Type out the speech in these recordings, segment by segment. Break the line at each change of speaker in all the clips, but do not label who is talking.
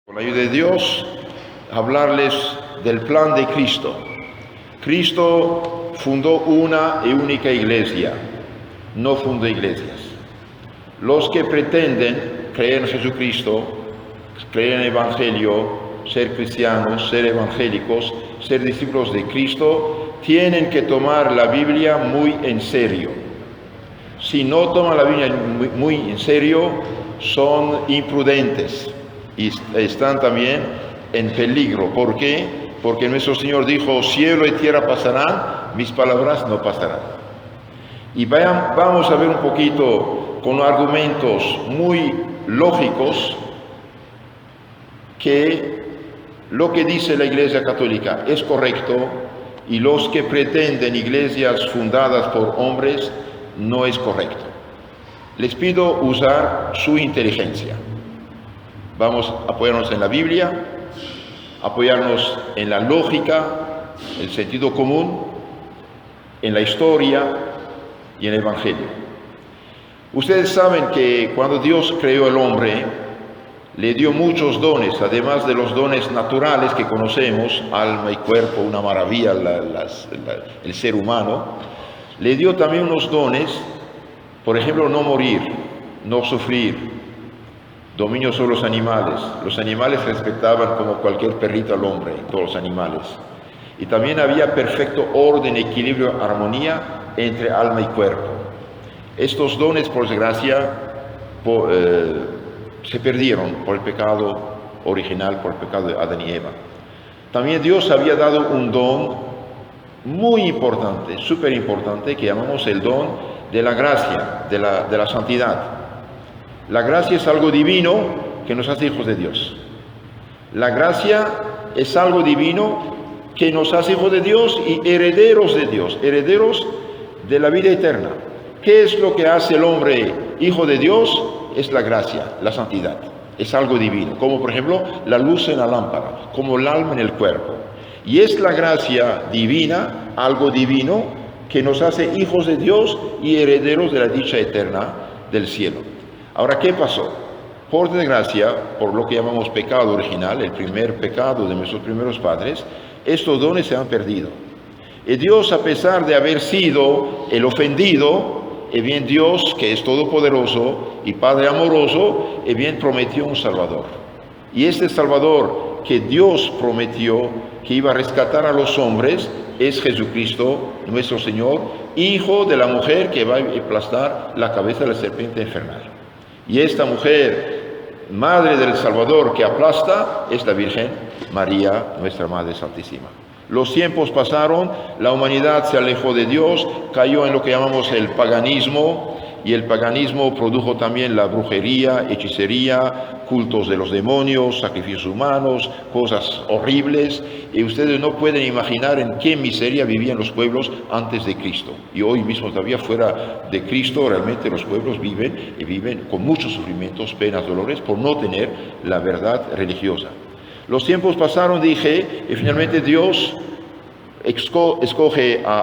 Con la ayuda de Dios, hablarles del plan de Cristo. Cristo fundó una y única iglesia, no fundó iglesias. Los que pretenden creer en Jesucristo, creer en el Evangelio, ser cristianos, ser evangélicos, ser discípulos de Cristo, tienen que tomar la Biblia muy en serio. Si no toman la Biblia muy en serio, son imprudentes y están también en peligro. ¿Por qué? Porque nuestro Señor dijo: cielo y tierra pasarán, mis palabras no pasarán. Y vamos a ver un poquito con argumentos muy lógicos que lo que dice la Iglesia Católica es correcto y los que pretenden iglesias fundadas por hombres no es correcto. Les pido usar su inteligencia. Vamos a apoyarnos en la Biblia, apoyarnos en la lógica, el sentido común, en la historia y en el Evangelio. Ustedes saben que cuando Dios creó al hombre, le dio muchos dones, además de los dones naturales que conocemos, alma y cuerpo, una maravilla el ser humano. Le dio también unos dones, por ejemplo, no morir, no sufrir, dominio sobre los animales. Los animales respetaban como cualquier perrito al hombre, todos los animales. Y también había perfecto orden, equilibrio, armonía entre alma y cuerpo. Estos dones, por desgracia, se perdieron por el pecado original, por el pecado de Adán y Eva. También Dios había dado un don muy importante, súper importante, que llamamos el don de la gracia, de la santidad. La gracia es algo divino que nos hace hijos de Dios. La gracia es algo divino que nos hace hijos de Dios y herederos de Dios, herederos de la vida eterna. ¿Qué es lo que hace el hombre hijo de Dios? Es la gracia, la santidad. Es algo divino, como por ejemplo la luz en la lámpara, como el alma en el cuerpo. Y es la gracia divina, algo divino, que nos hace hijos de Dios y herederos de la dicha eterna del cielo. Ahora, ¿qué pasó? Por desgracia, por lo que llamamos pecado original, el primer pecado de nuestros primeros padres, estos dones se han perdido. Y Dios, a pesar de haber sido el ofendido, bien Dios, que es todopoderoso y Padre amoroso, bien prometió un Salvador. Y este Salvador que Dios prometió que iba a rescatar a los hombres es Jesucristo, nuestro Señor, hijo de la mujer que va a aplastar la cabeza de la serpiente infernal. Y esta mujer, madre del Salvador que aplasta, es la Virgen María, nuestra Madre Santísima. Los tiempos pasaron, la humanidad se alejó de Dios, cayó en lo que llamamos el paganismo, y el paganismo produjo también la brujería, hechicería, cultos de los demonios, sacrificios humanos, cosas horribles, y ustedes no pueden imaginar en qué miseria vivían los pueblos antes de Cristo. Y hoy mismo todavía fuera de Cristo, realmente los pueblos viven con muchos sufrimientos, penas, dolores, por no tener la verdad religiosa. Los tiempos pasaron, dije, y finalmente Dios escoge a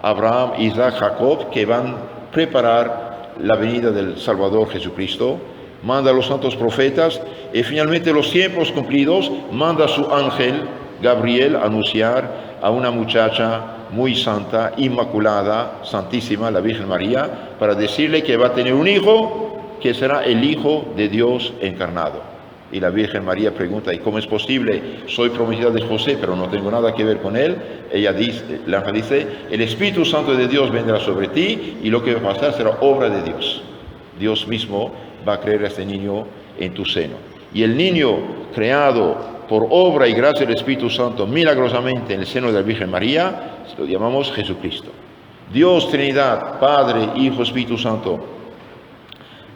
Abraham, Isaac, Jacob, que van a preparar la venida del Salvador Jesucristo. Manda a los santos profetas y finalmente los tiempos cumplidos manda a su ángel Gabriel a anunciar a una muchacha muy santa, inmaculada, santísima, la Virgen María, para decirle que va a tener un hijo que será el Hijo de Dios encarnado. Y la Virgen María pregunta: ¿y cómo es posible? Soy prometida de José, pero no tengo nada que ver con él. Ella dice, el ángel dice: el Espíritu Santo de Dios vendrá sobre ti y lo que va a pasar será obra de Dios. Dios mismo va a crear a este niño en tu seno. Y el niño creado por obra y gracia del Espíritu Santo milagrosamente en el seno de la Virgen María, lo llamamos Jesucristo. Dios, Trinidad, Padre, Hijo, Espíritu Santo,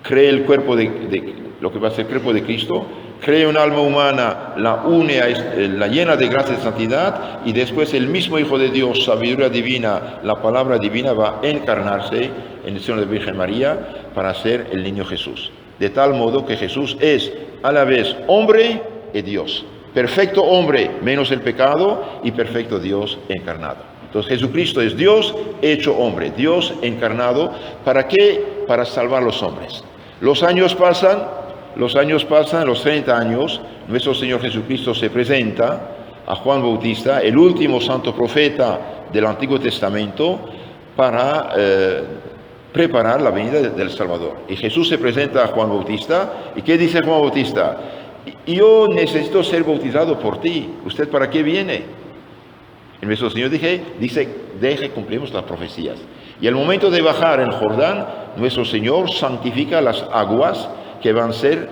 crea el cuerpo lo que va a ser el cuerpo de Cristo, crea un alma humana, la une, la llena de gracia y santidad, y después el mismo Hijo de Dios, sabiduría divina, la palabra divina, va a encarnarse en el seno de la Virgen María para ser el niño Jesús. De tal modo que Jesús es a la vez hombre y Dios. Perfecto hombre, menos el pecado, y perfecto Dios encarnado. Entonces Jesucristo es Dios hecho hombre, Dios encarnado. ¿Para qué? Para salvar a los hombres. Los años pasan, los años pasan, los 30 años, nuestro Señor Jesucristo se presenta a Juan Bautista, el último santo profeta del Antiguo Testamento, para preparar la venida del Salvador. Y Jesús se presenta a Juan Bautista, ¿y qué dice Juan Bautista? Yo necesito ser bautizado por ti, ¿usted para qué viene? Y nuestro Señor dice, deje cumplimos las profecías. Y al momento de bajar el Jordán, nuestro Señor santifica las aguas que van a ser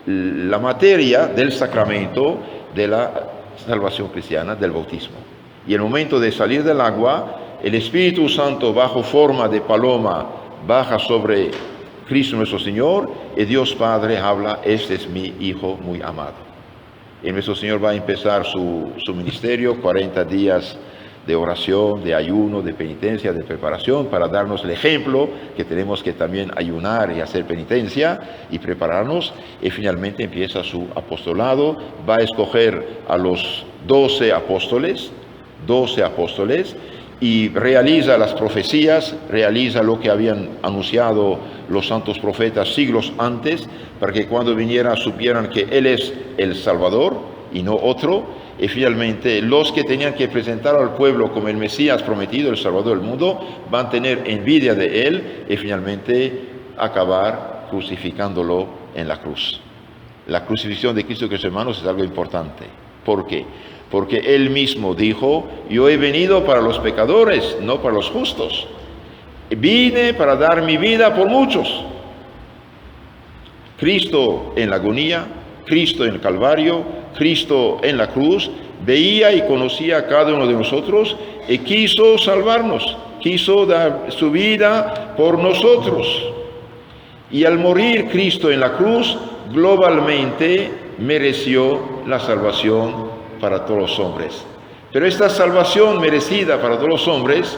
la materia del sacramento de la salvación cristiana, del bautismo. Y al momento de salir del agua, el Espíritu Santo, bajo forma de paloma, baja sobre Cristo nuestro Señor, y Dios Padre habla, este es mi Hijo muy amado. Y nuestro Señor va a empezar su ministerio, 40 días de oración, de ayuno, de penitencia, de preparación, para darnos el ejemplo que tenemos que también ayunar y hacer penitencia y prepararnos. Y finalmente empieza su apostolado, va a escoger a los 12 apóstoles, y realiza las profecías, realiza lo que habían anunciado los santos profetas siglos antes, para que cuando viniera supieran que Él es el Salvador y no otro. Y finalmente los que tenían que presentar al pueblo como el Mesías prometido, el Salvador del mundo, van a tener envidia de Él y finalmente acabar crucificándolo en la cruz. La crucifixión de Cristo, que hermanos, es algo importante. ¿Por qué? Porque Él mismo dijo, yo he venido para los pecadores, no para los justos. Vine para dar mi vida por muchos. Cristo en la agonía, Cristo en el Calvario, Cristo en la cruz, veía y conocía a cada uno de nosotros y quiso salvarnos, quiso dar su vida por nosotros. Y al morir Cristo en la cruz, globalmente mereció la salvación para todos los hombres. Pero esta salvación merecida para todos los hombres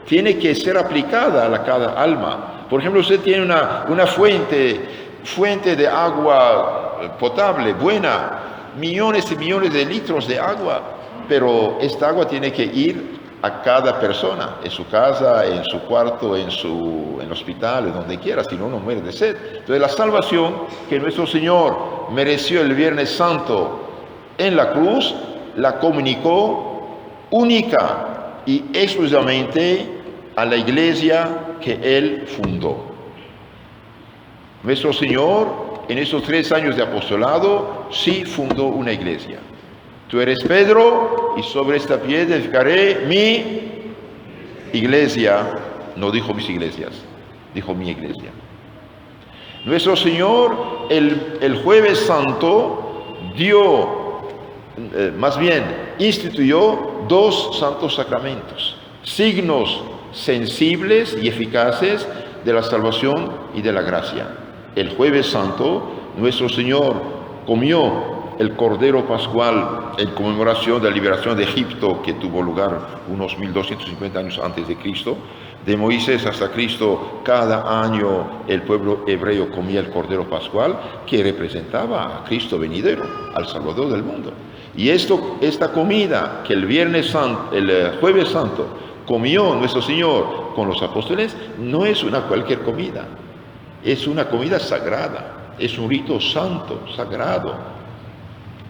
tiene que ser aplicada a cada alma. Por ejemplo, usted tiene una fuente de agua potable, buena, millones y millones de litros de agua, pero esta agua tiene que ir a cada persona, en su casa, en su cuarto, en el hospital, donde quiera, si no, uno muere de sed. Entonces la salvación que nuestro Señor mereció el Viernes Santo en la cruz, la comunicó única y exclusivamente a la iglesia que Él fundó. Nuestro Señor, en esos 3 años de apostolado, sí fundó una iglesia. Tú eres Pedro, y sobre esta piedra edificaré mi iglesia. No dijo mis iglesias, dijo mi iglesia. Nuestro Señor, el Jueves Santo, instituyó 2 santos sacramentos, signos sensibles y eficaces de la salvación y de la gracia. El Jueves Santo, nuestro Señor comió el Cordero Pascual en conmemoración de la liberación de Egipto, que tuvo lugar unos 1250 años antes de Cristo. De Moisés hasta Cristo, cada año el pueblo hebreo comía el Cordero Pascual, que representaba a Cristo venidero, al Salvador del mundo. Y esta comida que el Jueves Santo comió nuestro Señor con los apóstoles, no es una cualquier comida. Es una comida sagrada, es un rito santo, sagrado.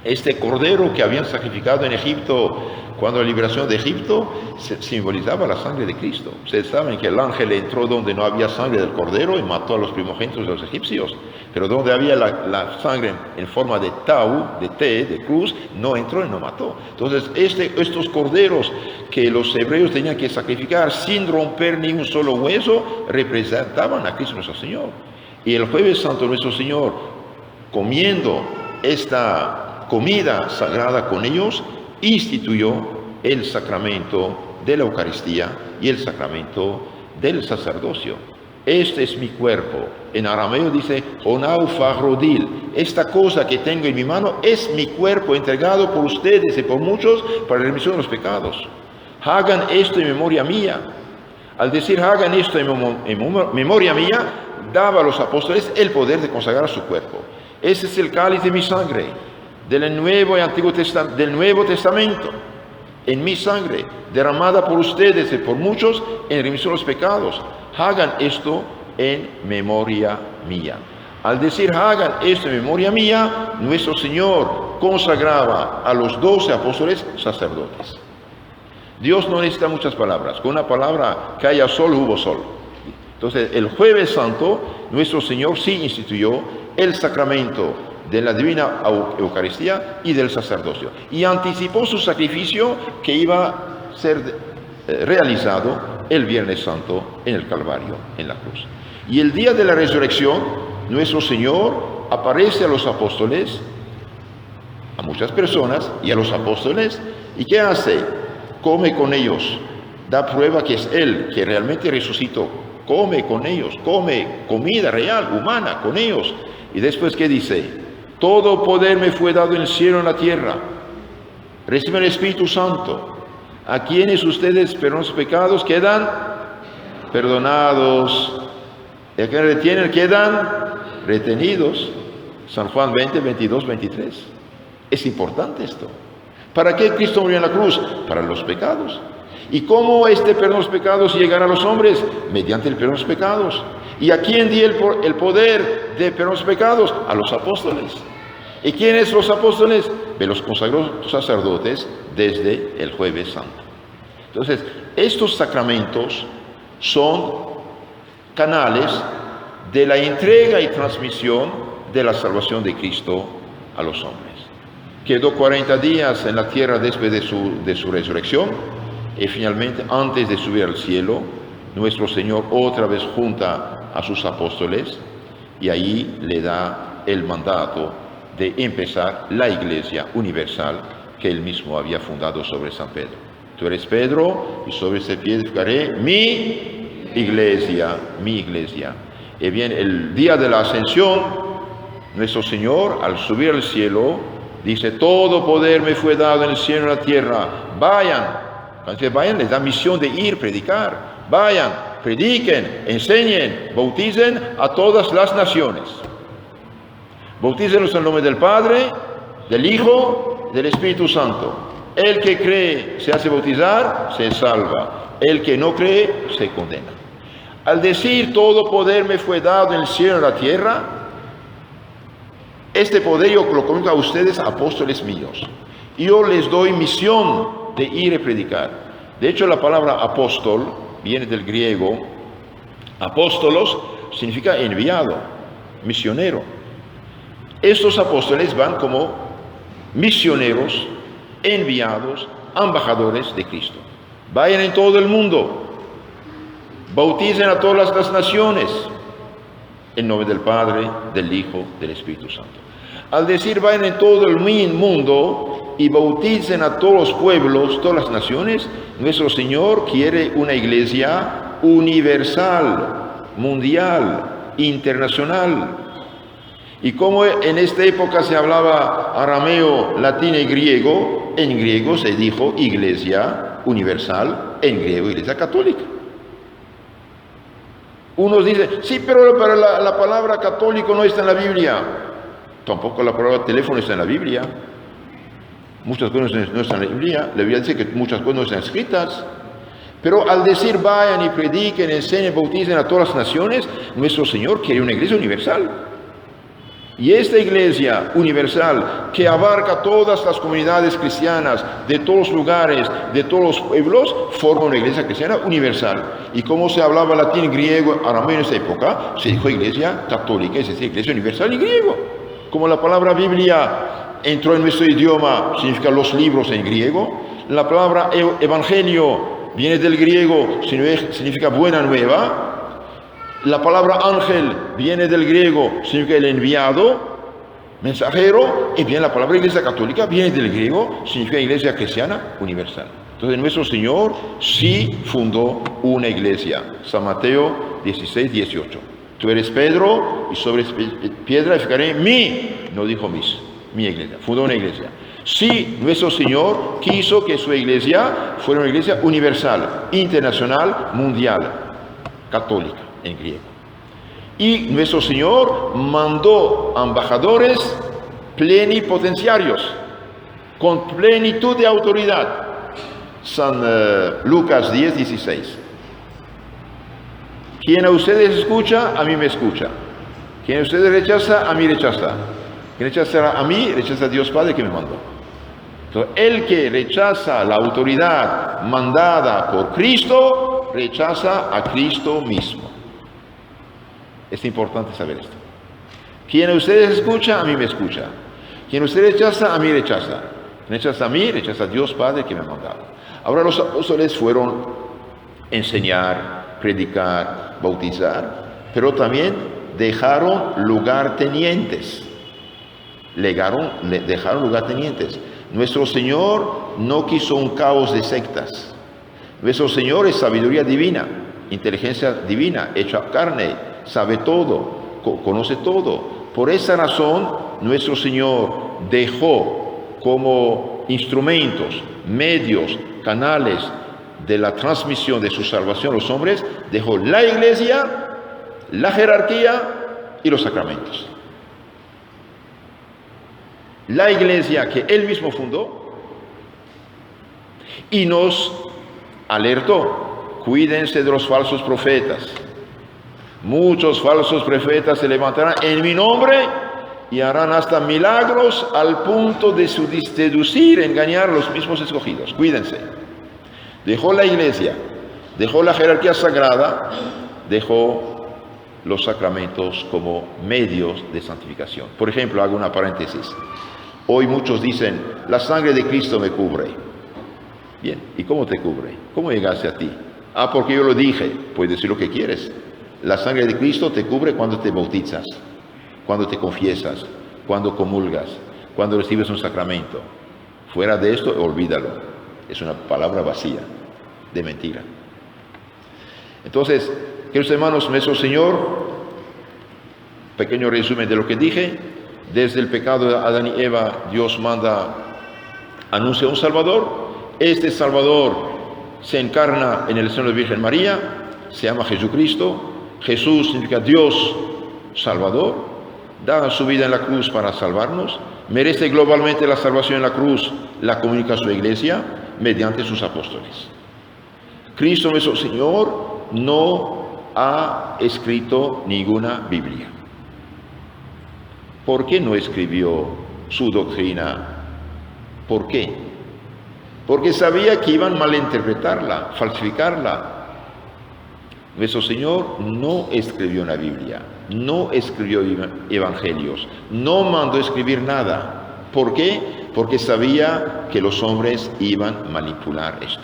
Este cordero que habían sacrificado en Egipto, cuando la liberación de Egipto, simbolizaba la sangre de Cristo. Ustedes saben que el ángel entró donde no había sangre del cordero y mató a los primogénitos de los egipcios. Pero donde había la sangre en forma de tau, de T, de cruz, no entró y no mató. Entonces, estos corderos que los hebreos tenían que sacrificar sin romper ni un solo hueso, representaban a Cristo nuestro Señor. Y el Jueves Santo nuestro Señor, comiendo esta comida sagrada con ellos, instituyó el sacramento de la Eucaristía y el sacramento del sacerdocio. Este es mi cuerpo. En arameo dice, onau fagrodil. Esta cosa que tengo en mi mano es mi cuerpo entregado por ustedes y por muchos para la remisión de los pecados. Hagan esto en memoria mía. Al decir hagan esto en memoria mía, daba a los apóstoles el poder de consagrar su cuerpo. Ese es el cáliz de mi sangre, del Nuevo Testamento, en mi sangre, derramada por ustedes y por muchos en remisión de los pecados. Hagan esto en memoria mía. Al decir hagan esto en memoria mía, nuestro Señor consagraba a los 12 apóstoles sacerdotes. Dios no necesita muchas palabras, con una palabra que haya sol, hubo sol. Entonces, el Jueves Santo, nuestro Señor sí instituyó el sacramento de la Divina Eucaristía y del sacerdocio, y anticipó su sacrificio que iba a ser realizado el Viernes Santo en el Calvario, en la cruz. Y el día de la resurrección, nuestro Señor aparece a los apóstoles, a muchas personas y a los apóstoles, ¿y qué hace? Come con ellos, da prueba que es Él, que realmente resucitó, come con ellos, come comida real, humana, con ellos. Y después, ¿qué dice? Todo poder me fue dado en el cielo y en la tierra. Reciben el Espíritu Santo. A quienes ustedes perdonan los pecados quedan perdonados. Y a quienes retienen quedan retenidos. San Juan 20, 22, 23. Es importante esto. ¿Para qué Cristo murió en la cruz? Para los pecados. ¿Y cómo este perdón de los pecados llegará a los hombres? Mediante el perdón de los pecados. ¿Y a quién dio el poder de perdón de los pecados? A los apóstoles. ¿Y quiénes los apóstoles? De los consagrados sacerdotes desde el Jueves Santo. Entonces, estos sacramentos son canales de la entrega y transmisión de la salvación de Cristo a los hombres. Quedó 40 días en la tierra después de su resurrección, y finalmente, antes de subir al cielo, nuestro Señor otra vez junta a sus apóstoles y ahí le da el mandato de empezar la Iglesia universal que él mismo había fundado sobre San Pedro. Tú eres Pedro y sobre ese pie edificaré mi iglesia, mi iglesia. Y bien, el día de la ascensión, nuestro Señor, al subir al cielo, dice, todo poder me fue dado en el cielo y en la tierra. Vayan. Cuando vayan, les da misión de ir, predicar. Vayan, prediquen, enseñen, bauticen a todas las naciones. Bautícenlos en el nombre del Padre, del Hijo, del Espíritu Santo. El que cree se hace bautizar, se salva. El que no cree, se condena. Al decir todo poder me fue dado en el cielo y en la tierra, este poder yo lo comunico a ustedes, apóstoles míos. Yo les doy misión de ir a predicar. De hecho, la palabra apóstol viene del griego. Apóstolos significa enviado, misionero. Estos apóstoles van como misioneros, enviados, embajadores de Cristo. Vayan en todo el mundo, bauticen a todas las naciones, en nombre del Padre, del Hijo, del Espíritu Santo. Al decir vayan en todo el mundo y bauticen a todos los pueblos, todas las naciones, nuestro Señor quiere una iglesia universal, mundial, internacional. Y como en esta época se hablaba arameo, latín y griego, en griego se dijo iglesia universal, en griego iglesia católica. Unos dicen, sí, pero para la palabra católico no está en la Biblia. Tampoco la palabra teléfono está en la Biblia. Muchas cosas no están en la Biblia. La Biblia dice que muchas cosas no están escritas. Pero al decir vayan y prediquen, enseñen, bauticen a todas las naciones, nuestro Señor quiere una iglesia universal. Y esta iglesia universal que abarca todas las comunidades cristianas de todos los lugares, de todos los pueblos, forma una iglesia cristiana universal. Y como se hablaba latín, griego, arameo en esa época, se dijo iglesia católica, es decir, iglesia universal en griego. Como la palabra Biblia entró en nuestro idioma, significa los libros en griego. La palabra evangelio viene del griego, significa buena nueva. La palabra ángel viene del griego, significa el enviado, mensajero, y bien la palabra iglesia católica viene del griego, significa iglesia cristiana universal. Entonces nuestro Señor sí fundó una iglesia. San Mateo 16, 18. Tú eres Pedro y sobre piedra edificaré no dijo mi iglesia, fundó una iglesia. Sí, nuestro Señor quiso que su iglesia fuera una iglesia universal, internacional, mundial, católica en griego. Y nuestro Señor mandó embajadores plenipotenciarios, con plenitud de autoridad. San Lucas 10, 16. Quien a ustedes escucha, a mí me escucha. Quien ustedes rechaza, a mí rechaza. Quien rechaza a mí, rechaza a Dios Padre que me mandó. Entonces, el que rechaza la autoridad mandada por Cristo, rechaza a Cristo mismo. Es importante saber esto. Quien ustedes escucha, a mí me escucha. Quien ustedes rechaza, a mí rechaza. Quien rechaza a mí, rechaza a Dios Padre que me ha mandado. Ahora los apóstoles fueron a enseñar, predicar, bautizar, pero también dejaron lugartenientes. Dejaron lugartenientes. Nuestro Señor no quiso un caos de sectas. Nuestro Señor es sabiduría divina, inteligencia divina, hecha carne, sabe todo, conoce todo. Por esa razón, nuestro Señor dejó como instrumentos, medios, canales de la transmisión de su salvación a los hombres, dejó la iglesia, la jerarquía y los sacramentos. La iglesia que él mismo fundó y nos alertó: cuídense de los falsos profetas. Muchos falsos profetas se levantarán en mi nombre y harán hasta milagros al punto de seducir, engañar a los mismos escogidos. Cuídense. Dejó la iglesia, dejó la jerarquía sagrada, dejó los sacramentos como medios de santificación. Por ejemplo, hago una paréntesis. Hoy muchos dicen, la sangre de Cristo me cubre. Bien, ¿y cómo te cubre? ¿Cómo llegaste a ti? Ah, porque yo lo dije. Puedes decir lo que quieres. La sangre de Cristo te cubre cuando te bautizas, cuando te confiesas, cuando comulgas, cuando recibes un sacramento. Fuera de esto, olvídalo. Es una palabra vacía, de mentira. Entonces, queridos hermanos, nuestro Señor, pequeño resumen de lo que dije: desde el pecado de Adán y Eva, Dios anuncia un Salvador. Este Salvador se encarna en el seno de la Virgen María, se llama Jesucristo. Jesús significa Dios Salvador, da su vida en la cruz para salvarnos, merece globalmente la salvación en la cruz, la comunica a su iglesia mediante sus apóstoles. Cristo nuestro Señor no ha escrito ninguna Biblia. ¿Por qué no escribió su doctrina? ¿Por qué? Porque sabía que iban a malinterpretarla, falsificarla. Nuestro Señor no escribió una Biblia, no escribió evangelios, no mandó escribir nada. ¿Por qué? Porque sabía que los hombres iban a manipular esto.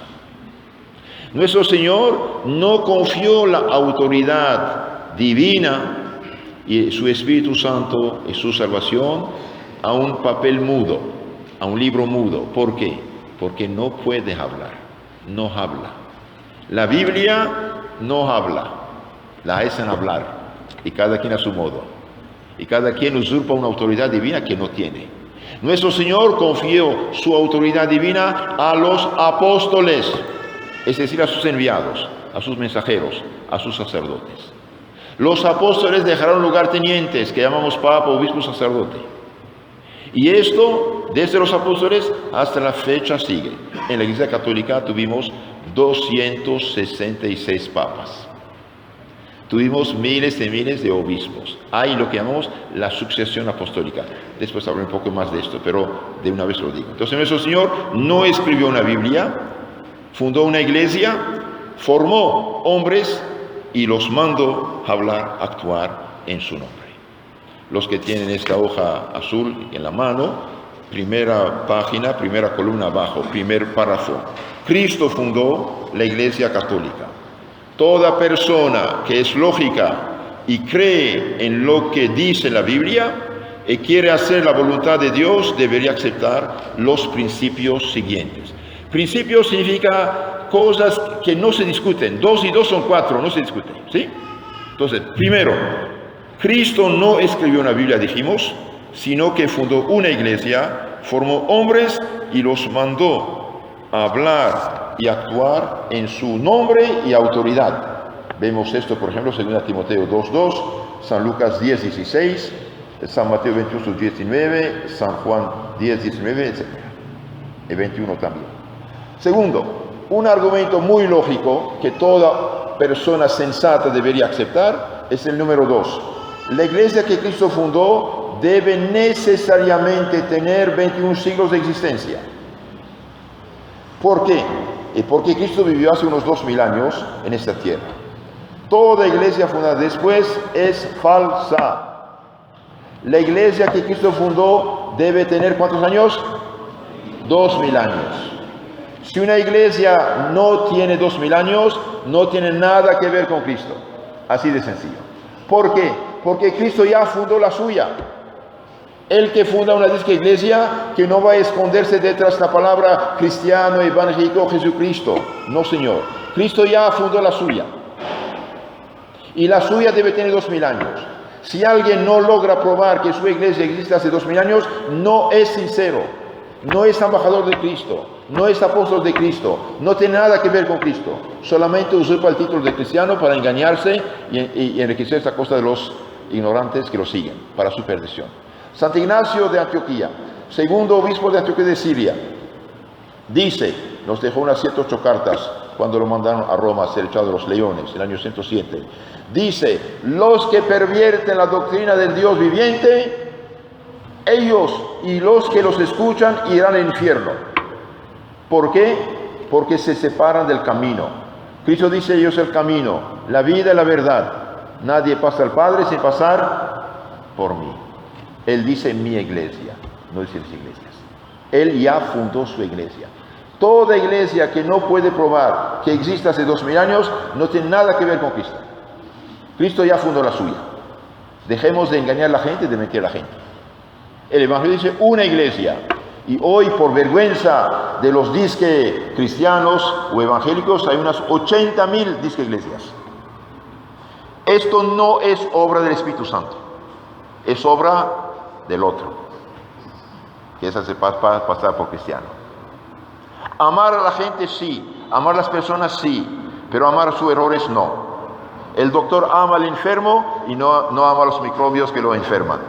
Nuestro Señor no confió la autoridad divina y su Espíritu Santo y su salvación a un papel mudo, a un libro mudo. ¿Por qué? Porque no puede hablar, no habla. La Biblia no habla, la hacen hablar, y cada quien a su modo. Y cada quien usurpa una autoridad divina que no tiene. Nuestro Señor confió su autoridad divina a los apóstoles, es decir, a sus enviados, a sus mensajeros, a sus sacerdotes. Los apóstoles dejaron lugartenientes, que llamamos papa, obispo, sacerdote. Y esto, desde los apóstoles hasta la fecha, sigue. En la Iglesia Católica tuvimos 266 papas. Tuvimos miles y miles de obispos. Hay lo que llamamos la sucesión apostólica. Después hablaré un poco más de esto, pero de una vez lo digo. Entonces, nuestro Señor no escribió una Biblia, fundó una iglesia, formó hombres y los mandó hablar, actuar en su nombre. Los que tienen esta hoja azul en la mano, primera página, primera columna abajo, primer párrafo. Cristo fundó la Iglesia Católica. Toda persona que es lógica y cree en lo que dice la Biblia y quiere hacer la voluntad de Dios debería aceptar los principios siguientes. Principios significa cosas que no se discuten. 2 y 2 son 4, no se discuten, ¿sí? Entonces, primero, Cristo no escribió una Biblia, dijimos, sino que fundó una iglesia, formó hombres y los mandó a hablar y actuar en su nombre y autoridad. Vemos esto, por ejemplo, 2 Timoteo 2:2, San Lucas 10:16, San Mateo 28:19, San Juan 10:19, etc. Y 21 también. Segundo, un argumento muy lógico que toda persona sensata debería aceptar es el número 2. la iglesia que Cristo fundó debe necesariamente tener 21 siglos de existencia. ¿Por qué? Porque Cristo vivió hace unos 2000 años en esta tierra. Toda iglesia fundada después es falsa. La iglesia que Cristo fundó debe tener ¿cuántos años? 2000 años. Si una iglesia no tiene 2000 años, no tiene nada que ver con Cristo. Así de sencillo. ¿Por qué? Porque Cristo ya fundó la suya. El que funda una disque iglesia, que no va a esconderse detrás de la palabra cristiano, evangélico, Jesucristo. No, Señor. Cristo ya fundó la suya. Y la suya debe tener 2000 años. Si alguien no logra probar que su iglesia existe hace 2000 años, no es sincero. No es embajador de Cristo. No es apóstol de Cristo. No tiene nada que ver con Cristo. Solamente usurpa el título de cristiano para engañarse y enriquecerse a costa de los ignorantes que lo siguen, para su perdición. Santo Ignacio de Antioquía, segundo obispo de Antioquía de Siria, dice, nos dejó unas 108 cartas cuando lo mandaron a Roma a ser echado de los leones, en el año 107. Dice, los que pervierten la doctrina del Dios viviente, ellos y los que los escuchan irán al infierno. ¿Por qué? Porque se separan del camino. Cristo dice, yo soy el camino, la vida y la verdad. Nadie pasa al Padre sin pasar por mí. Él dice mi iglesia, no dice las iglesias. Él ya fundó su iglesia. Toda iglesia que no puede probar que existe hace 2000 años no tiene nada que ver con Cristo. Cristo ya fundó la suya. Dejemos de engañar a la gente y de mentir a la gente. El Evangelio dice una iglesia. Y hoy, por vergüenza de los disque cristianos o evangélicos, hay unas 80,000 disque iglesias. Esto no es obra del Espíritu Santo. Es obra del otro, que es hacer pasar por cristiano. Amar a la gente sí, amar a las personas sí, pero amar a sus errores no. El doctor ama al enfermo y no ama a los microbios que lo enferman.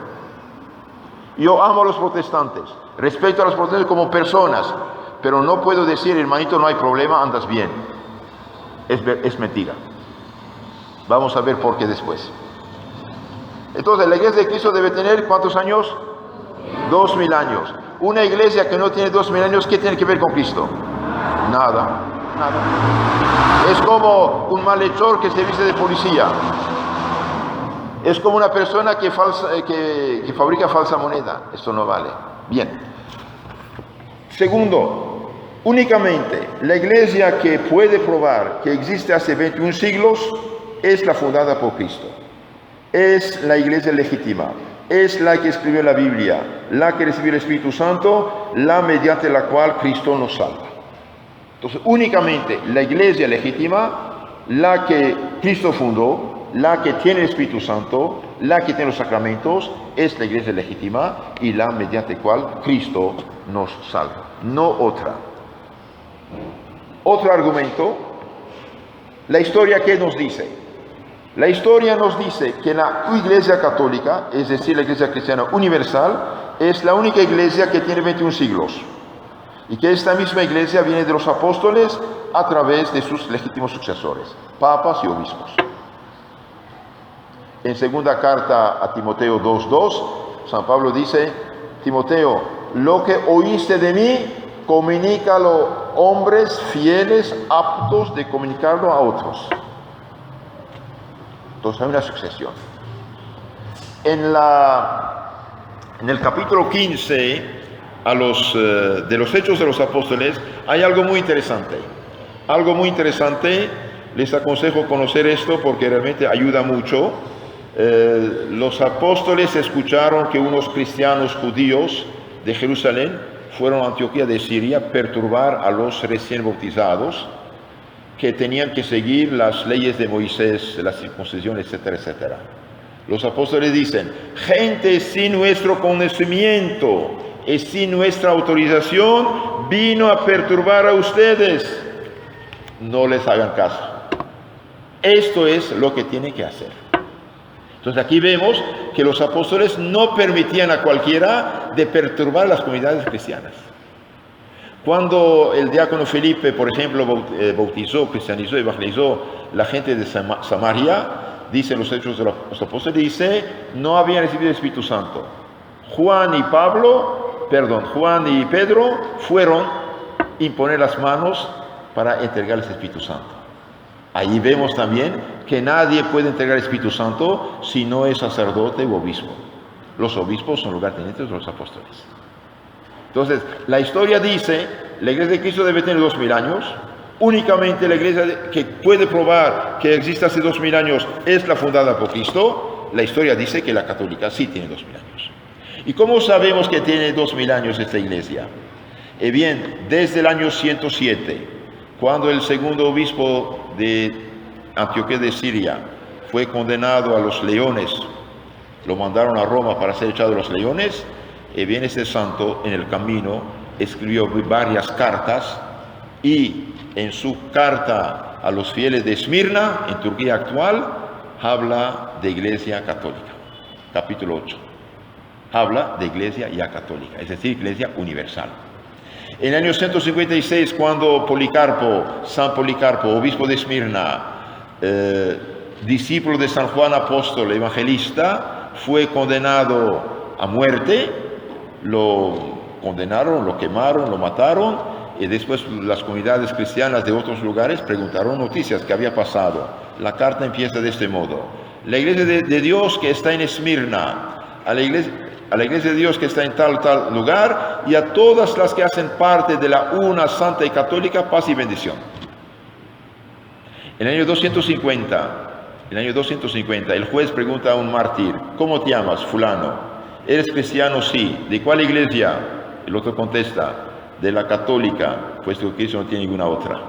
Yo amo a los protestantes, respeto a los protestantes como personas, pero no puedo decir, hermanito, no hay problema, andas bien. Es mentira. Vamos a ver por qué después. Entonces, la iglesia de Cristo debe tener ¿cuántos años? 2000 años. Una iglesia que no tiene 2000 años, ¿qué tiene que ver con Cristo? Nada, nada. Es como un malhechor que se viste de policía. Es como una persona que fabrica falsa moneda. Esto no vale. Bien. Segundo, únicamente la iglesia que puede probar que existe hace 21 siglos es la fundada por Cristo. Es la iglesia legítima, es la que escribió la Biblia, la que recibió el Espíritu Santo, la mediante la cual Cristo nos salva. Entonces, únicamente la iglesia legítima, la que Cristo fundó, la que tiene el Espíritu Santo, la que tiene los sacramentos, es la iglesia legítima y la mediante la cual Cristo nos salva, no otra. Otro argumento, la historia, ¿qué nos dice? La historia nos dice que la Iglesia Católica, es decir, la Iglesia Cristiana Universal, es la única iglesia que tiene 21 siglos. Y que esta misma iglesia viene de los apóstoles a través de sus legítimos sucesores, papas y obispos. En segunda carta a Timoteo 2:2, San Pablo dice, Timoteo, lo que oíste de mí, comunícalo a hombres fieles, aptos de comunicarlo a otros. Entonces hay una sucesión. En el capítulo 15 de los Hechos de los Apóstoles hay algo muy interesante. Algo muy interesante, les aconsejo conocer esto porque realmente ayuda mucho. Los apóstoles escucharon que unos cristianos judíos de Jerusalén fueron a Antioquía de Siria a perturbar a los recién bautizados, que tenían que seguir las leyes de Moisés, la circuncisión, etcétera, etcétera. Los apóstoles dicen, gente sin nuestro conocimiento y sin nuestra autorización vino a perturbar a ustedes. No les hagan caso. Esto es lo que tienen que hacer. Entonces aquí vemos que los apóstoles no permitían a cualquiera de perturbar las comunidades cristianas. Cuando el diácono Felipe, por ejemplo, bautizó, cristianizó, evangelizó la gente de Samaria, dice en los Hechos de los Apóstoles, dice, no habían recibido el Espíritu Santo. Juan y Pedro fueron a imponer las manos para entregarles el Espíritu Santo. Ahí vemos también que nadie puede entregar el Espíritu Santo si no es sacerdote u obispo. Los obispos son lugartenientes de los apóstoles. Entonces, la historia dice, la Iglesia de Cristo debe tener 2000 años. Únicamente la Iglesia que puede probar que existe hace 2000 años es la fundada por Cristo. La historia dice que la católica sí tiene 2000 años. ¿Y cómo sabemos que tiene 2000 años esta iglesia? Bien, desde el año 107, cuando el segundo obispo de Antioquía de Siria fue condenado a los leones, lo mandaron a Roma para ser echado a los leones, bien, este santo en el camino escribió varias cartas y en su carta a los fieles de Esmirna, en Turquía actual, habla de iglesia católica. Capítulo 8. Habla de iglesia ya católica, es decir, iglesia universal. En el año 156, cuando San Policarpo, obispo de Esmirna, discípulo de San Juan Apóstol, evangelista, fue condenado a muerte, lo condenaron, lo quemaron, lo mataron, y después las comunidades cristianas de otros lugares preguntaron noticias que había pasado. La carta empieza de este modo: la iglesia de Dios que está en Esmirna, a la iglesia de Dios que está en tal lugar, y a todas las que hacen parte de la una santa y católica, paz y bendición. En el año 250, el juez pregunta a un mártir: ¿cómo te llamas, fulano? ¿Eres cristiano? Sí. ¿De cuál iglesia? El otro contesta: de la católica, puesto que Cristo no tiene ninguna otra.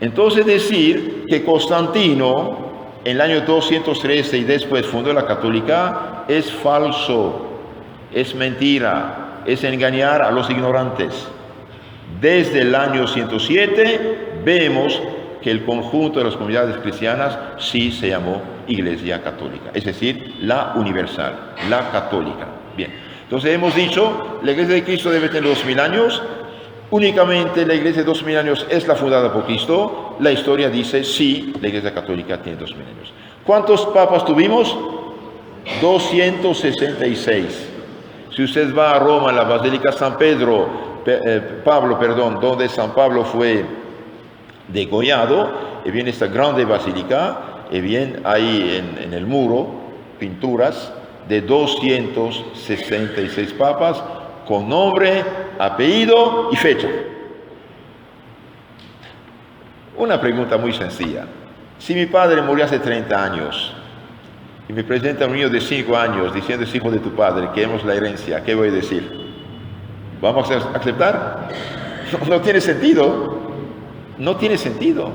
Entonces decir que Constantino en el año 213 y después fundó la católica es falso, es mentira, es engañar a los ignorantes. Desde el año 107 vemos que el conjunto de las comunidades cristianas sí se llamó Iglesia Católica, es decir, la universal, la católica. Bien. Entonces hemos dicho, la Iglesia de Cristo debe tener 2000 años, únicamente la Iglesia de 2000 años es la fundada por Cristo. La historia dice, sí, la Iglesia Católica tiene 2000 años. ¿Cuántos papas tuvimos? 266. Si usted va a Roma, a la Basílica Pablo, donde San Pablo fue degollado, y bien esta grande basílica, y bien ahí en el muro, pinturas de 266 papas con nombre, apellido y fecha. Una pregunta muy sencilla: si mi padre murió hace 30 años y me presenta un niño de 5 años diciendo es hijo de tu padre, queremos la herencia, ¿qué voy a decir? ¿Vamos a aceptar? No tiene sentido. No tiene sentido.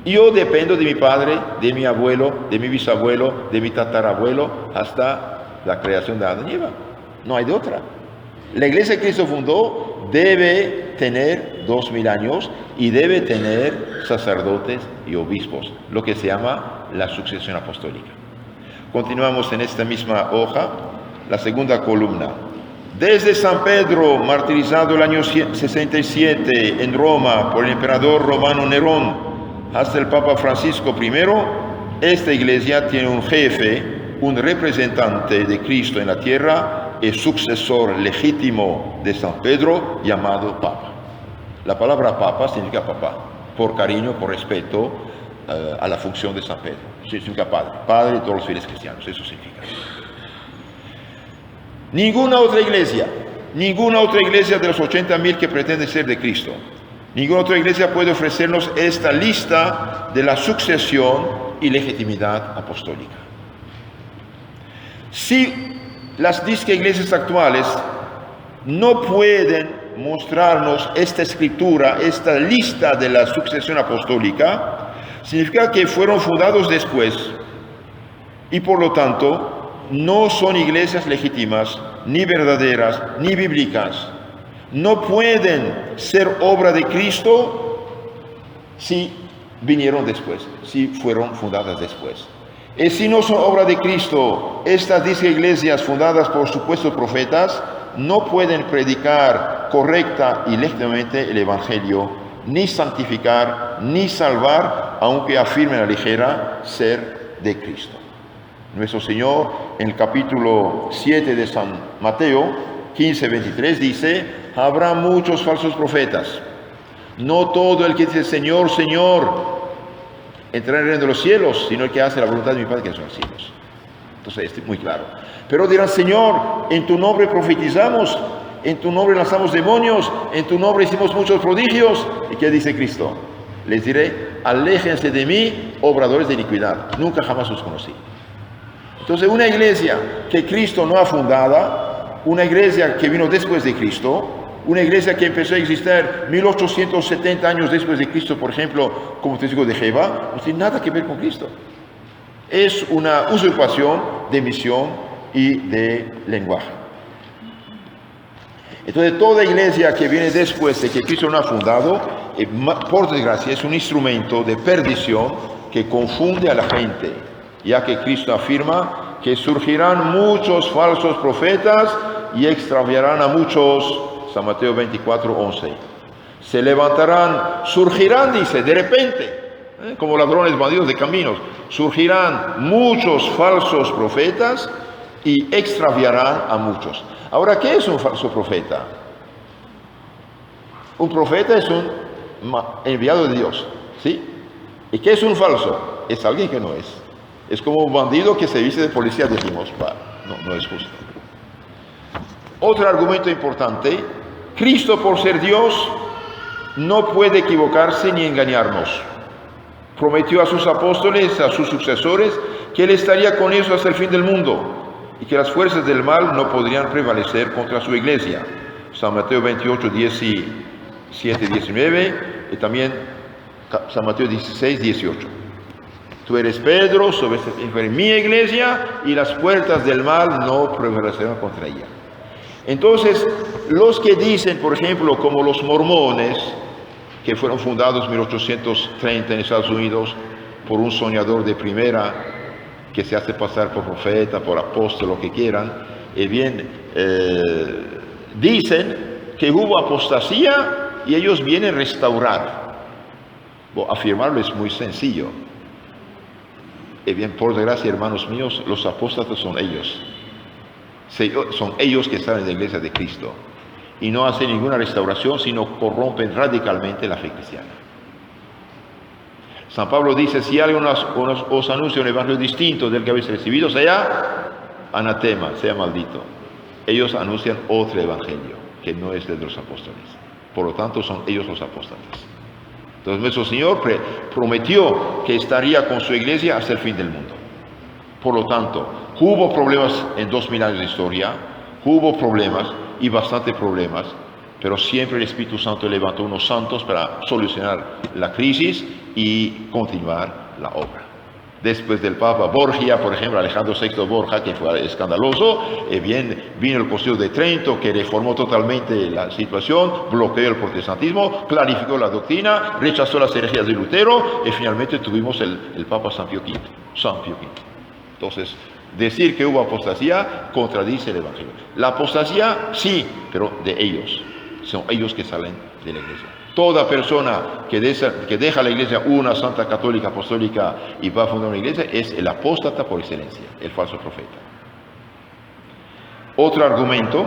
Yo dependo de mi padre, de mi abuelo, de mi bisabuelo, de mi tatarabuelo, hasta la creación de Adán y Eva. No hay de otra. La iglesia que Cristo fundó debe tener 2000 años y debe tener sacerdotes y obispos, lo que se llama la sucesión apostólica. Continuamos en esta misma hoja, la segunda columna. Desde San Pedro, martirizado el año 67 en Roma por el emperador romano Nerón, hasta el Papa Francisco I, esta iglesia tiene un jefe, un representante de Cristo en la tierra, el sucesor legítimo de San Pedro, llamado Papa. La palabra Papa significa papá, por cariño, por respeto a la función de San Pedro. Significa padre, padre de todos los fieles cristianos, eso significa. Ninguna otra iglesia de los 80.000 que pretende ser de Cristo, ninguna otra iglesia puede ofrecernos esta lista de la sucesión y legitimidad apostólica. Si las disque iglesias actuales no pueden mostrarnos esta escritura, esta lista de la sucesión apostólica, significa que fueron fundados después y por lo tanto no son iglesias legítimas, ni verdaderas, ni bíblicas. No pueden ser obra de Cristo si vinieron después, si fueron fundadas después. Y si no son obra de Cristo, estas 10 iglesias fundadas por supuestos profetas no pueden predicar correcta y legítimamente el Evangelio, ni santificar, ni salvar, aunque afirmen a la ligera ser de Cristo. Nuestro Señor, en el capítulo 7 de San Mateo 15:23, dice: habrá muchos falsos profetas. No todo el que dice Señor, Señor, entrará en el reino de los cielos, sino el que hace la voluntad de mi Padre que es en los cielos. Entonces, es muy claro. Pero dirán: Señor, en tu nombre profetizamos, en tu nombre lanzamos demonios, en tu nombre hicimos muchos prodigios. ¿Y qué dice Cristo? Les diré: aléjense de mí, obradores de iniquidad. Nunca jamás os conocí. Entonces, una iglesia que Cristo no ha fundado, una iglesia que vino después de Cristo, una iglesia que empezó a existir 1870 años después de Cristo, por ejemplo, como testigo de Jehová, no tiene nada que ver con Cristo. Es una usurpación de misión y de lenguaje. Entonces, toda iglesia que viene después de que Cristo no ha fundado, por desgracia, es un instrumento de perdición que confunde a la gente, ya que Cristo afirma que surgirán muchos falsos profetas y extraviarán a muchos. San Mateo 24:11. Se levantarán, surgirán, dice, de repente, como ladrones bandidos de caminos, surgirán muchos falsos profetas y extraviarán a muchos. Ahora, ¿qué es un falso profeta? Un profeta es un enviado de Dios, ¿sí? ¿Y qué es un falso? Es alguien que no es. Es como un bandido que se viste de policía, decimos, no es justo. Otro argumento importante: Cristo, por ser Dios, no puede equivocarse ni engañarnos. Prometió a sus apóstoles, a sus sucesores, que Él estaría con ellos hasta el fin del mundo y que las fuerzas del mal no podrían prevalecer contra su iglesia. San Mateo 28, 17, 19 y también San Mateo 16, 18. Tú eres Pedro, sobre mi iglesia, y las puertas del mal no prevalecerán contra ella. Entonces, los que dicen, por ejemplo, como los mormones, que fueron fundados en 1830 en Estados Unidos por un soñador de primera que se hace pasar por profeta, por apóstol, lo que quieran, dicen que hubo apostasía y ellos vienen a restaurar. Afirmarlo es muy sencillo. Por desgracia, hermanos míos, los apóstatas son ellos. Son ellos que están en la iglesia de Cristo y no hacen ninguna restauración, sino corrompen radicalmente la fe cristiana. San Pablo dice: si alguien os anuncia un evangelio distinto del que habéis recibido, sea anatema, sea maldito. Ellos anuncian otro evangelio que no es el de los apóstoles. Por lo tanto, son ellos los apóstoles. Entonces, nuestro Señor prometió que estaría con su iglesia hasta el fin del mundo. Por lo tanto, hubo problemas en 2000 años de historia, hubo problemas y bastante problemas, pero siempre el Espíritu Santo levantó unos santos para solucionar la crisis y continuar la obra. Después del Papa Borgia, por ejemplo, Alejandro VI Borgia, que fue escandaloso, vino el Concilio de Trento, que reformó totalmente la situación, bloqueó el protestantismo, clarificó la doctrina, rechazó las herejías de Lutero, y finalmente tuvimos el Papa San Pío V. Entonces, decir que hubo apostasía contradice el Evangelio. La apostasía, sí, pero de ellos. Son ellos que salen de la iglesia. Toda persona que deja la iglesia, una santa católica apostólica, y va a fundar una iglesia, es el apóstata por excelencia, el falso profeta. Otro argumento: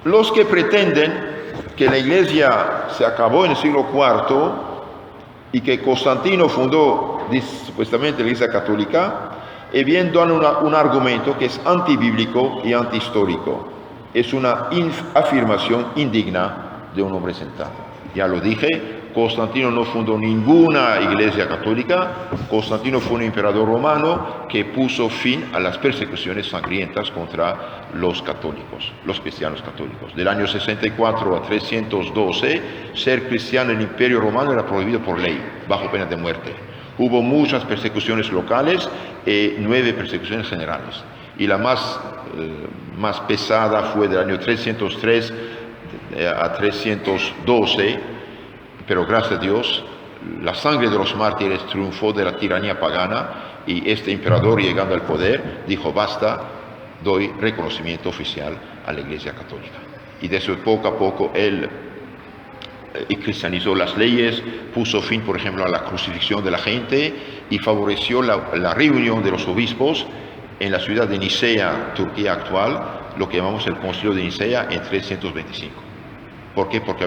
los que pretenden que la iglesia se acabó en el siglo IV y que Constantino fundó supuestamente la iglesia católica, dan un argumento que es antibíblico y antihistórico. Es una afirmación indigna de un hombre sentado. Ya lo dije, Constantino no fundó ninguna iglesia católica. Constantino fue un emperador romano que puso fin a las persecuciones sangrientas contra los católicos, los cristianos católicos. Del año 64 a 312, ser cristiano en el Imperio Romano era prohibido por ley, bajo pena de muerte. Hubo muchas persecuciones locales y 9 persecuciones generales. Y la más pesada fue del año 303 a 312, pero gracias a Dios, la sangre de los mártires triunfó de la tiranía pagana y este emperador, llegando al poder, dijo: basta, doy reconocimiento oficial a la Iglesia Católica. Y de eso, poco a poco, él y cristianizó las leyes, puso fin, por ejemplo, a la crucifixión de la gente y favoreció la reunión de los obispos en la ciudad de Nicea, Turquía actual, lo que llamamos el Concilio de Nicea en 325. ¿Por qué? Porque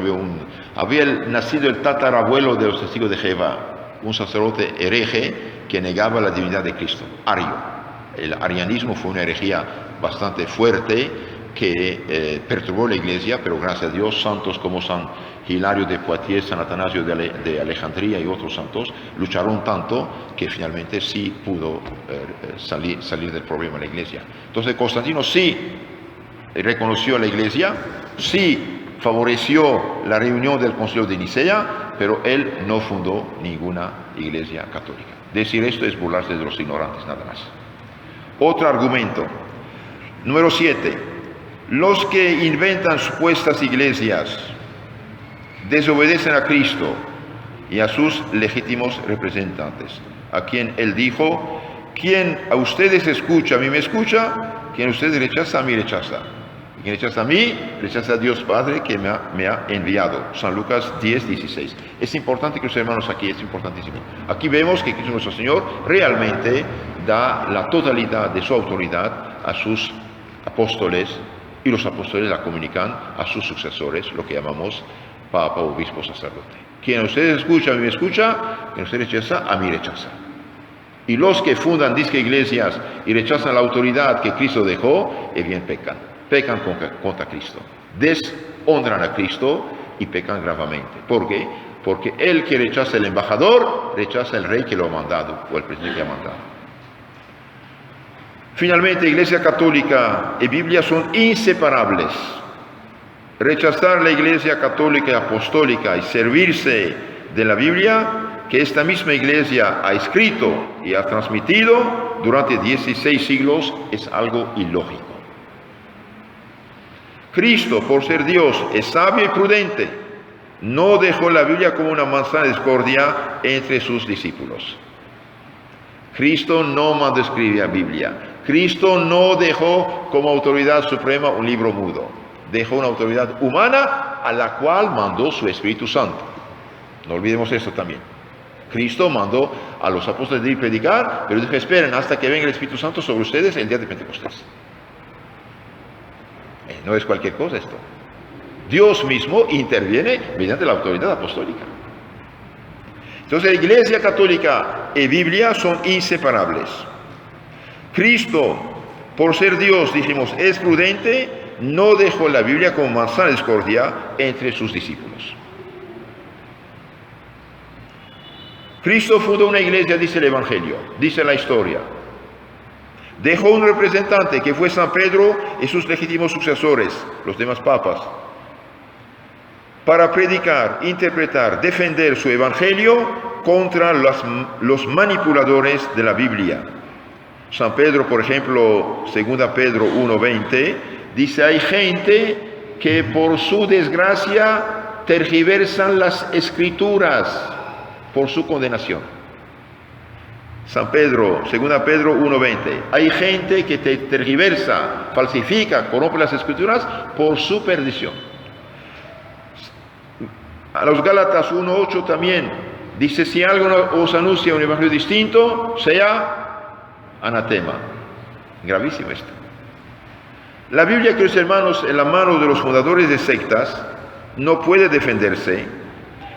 había nacido el tatarabuelo de los testigos de Jehová, un sacerdote hereje que negaba la divinidad de Cristo, ario. El arianismo fue una herejía bastante fuerte que perturbó la iglesia, pero gracias a Dios santos como San Hilario de Poitiers, San Atanasio de Alejandría y otros santos lucharon tanto que finalmente sí pudo salir del problema la iglesia. Entonces Constantino sí reconoció a la iglesia, sí favoreció la reunión del Concilio de Nicea, pero él no fundó ninguna iglesia católica. Decir esto es burlarse de los ignorantes, nada más. Otro argumento. Número 7. Los que inventan supuestas iglesias desobedecen a Cristo y a sus legítimos representantes, a quien él dijo: quien a ustedes escucha, a mí me escucha; quien a ustedes rechaza, a mí rechaza. Y quien rechaza a mí, rechaza a Dios Padre que me ha enviado. San Lucas 10:16. Es importante que los hermanos aquí, es importantísimo. Aquí vemos que Cristo nuestro Señor realmente da la totalidad de su autoridad a sus apóstoles, y los apóstoles la comunican a sus sucesores, lo que llamamos Papa, Obispo, Sacerdote. Quien a ustedes escucha, a mí me escucha; quien a ustedes rechaza, a mí rechaza. Y los que fundan disque iglesias y rechazan la autoridad que Cristo dejó, bien pecan contra Cristo, deshonran a Cristo y pecan gravemente. ¿Por qué? Porque el que rechaza el embajador, rechaza el rey que lo ha mandado, o el presidente que ha mandado. Finalmente, Iglesia Católica y Biblia son inseparables. Rechazar la Iglesia Católica y Apostólica y servirse de la Biblia, que esta misma Iglesia ha escrito y ha transmitido durante 16 siglos, es algo ilógico. Cristo, por ser Dios, es sabio y prudente. No dejó la Biblia como una manzana de discordia entre sus discípulos. Cristo no mandó escribir la Biblia. Cristo no dejó como autoridad suprema un libro mudo. Dejó una autoridad humana a la cual mandó su Espíritu Santo. No olvidemos esto también. Cristo mandó a los apóstoles de ir a predicar, pero dijo: esperen hasta que venga el Espíritu Santo sobre ustedes el día de Pentecostés. No es cualquier cosa esto. Dios mismo interviene mediante la autoridad apostólica. Entonces, la Iglesia Católica y Biblia son inseparables. Cristo, por ser Dios, dijimos, es prudente, no dejó la Biblia como manzana de discordia entre sus discípulos. Cristo fundó una iglesia, dice el Evangelio, dice la historia. Dejó un representante que fue San Pedro y sus legítimos sucesores, los demás papas, para predicar, interpretar, defender su Evangelio contra los manipuladores de la Biblia. San Pedro, por ejemplo, 2 Pedro 1:20, dice: hay gente que por su desgracia tergiversan las Escrituras por su condenación. San Pedro, 2 Pedro 1:20. Hay gente que te tergiversa, falsifica, corrompe las Escrituras por su perdición. A los Gálatas 1:8 también dice: si alguno os anuncia un evangelio distinto, sea anatema. Gravísimo esto. La Biblia, queridos hermanos, en la mano de los fundadores de sectas, no puede defenderse,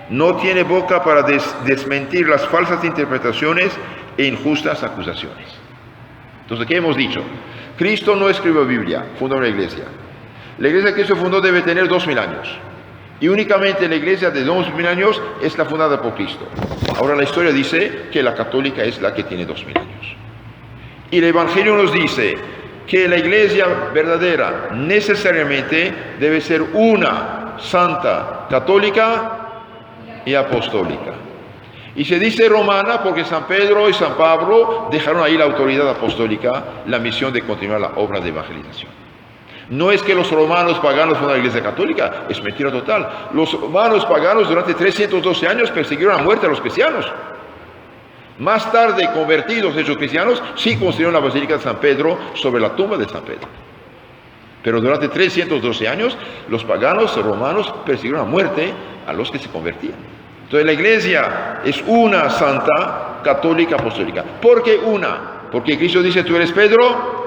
no tiene boca para desmentir las falsas interpretaciones e injustas acusaciones. Entonces, ¿qué hemos dicho? Cristo no escribió Biblia, fundó una iglesia. La iglesia que Cristo fundó debe tener 2000 años. Y únicamente la iglesia de 2000 años es la fundada por Cristo. Ahora la historia dice que la católica es la que tiene 2000 años. Y el Evangelio nos dice que la iglesia verdadera necesariamente debe ser una, santa, católica y apostólica. Y se dice romana porque San Pedro y San Pablo dejaron ahí la autoridad apostólica, la misión de continuar la obra de evangelización. No es que los romanos paganos fundaron la iglesia católica, es mentira total. Los romanos paganos durante 312 años persiguieron a muerte a los cristianos. Más tarde, convertidos, hechos cristianos, sí construyeron la Basílica de San Pedro sobre la tumba de San Pedro. Pero durante 312 años, los paganos romanos persiguieron a muerte a los que se convertían. Entonces la iglesia es una, santa, católica, apostólica. ¿Por qué una? Porque Cristo dice, tú eres Pedro,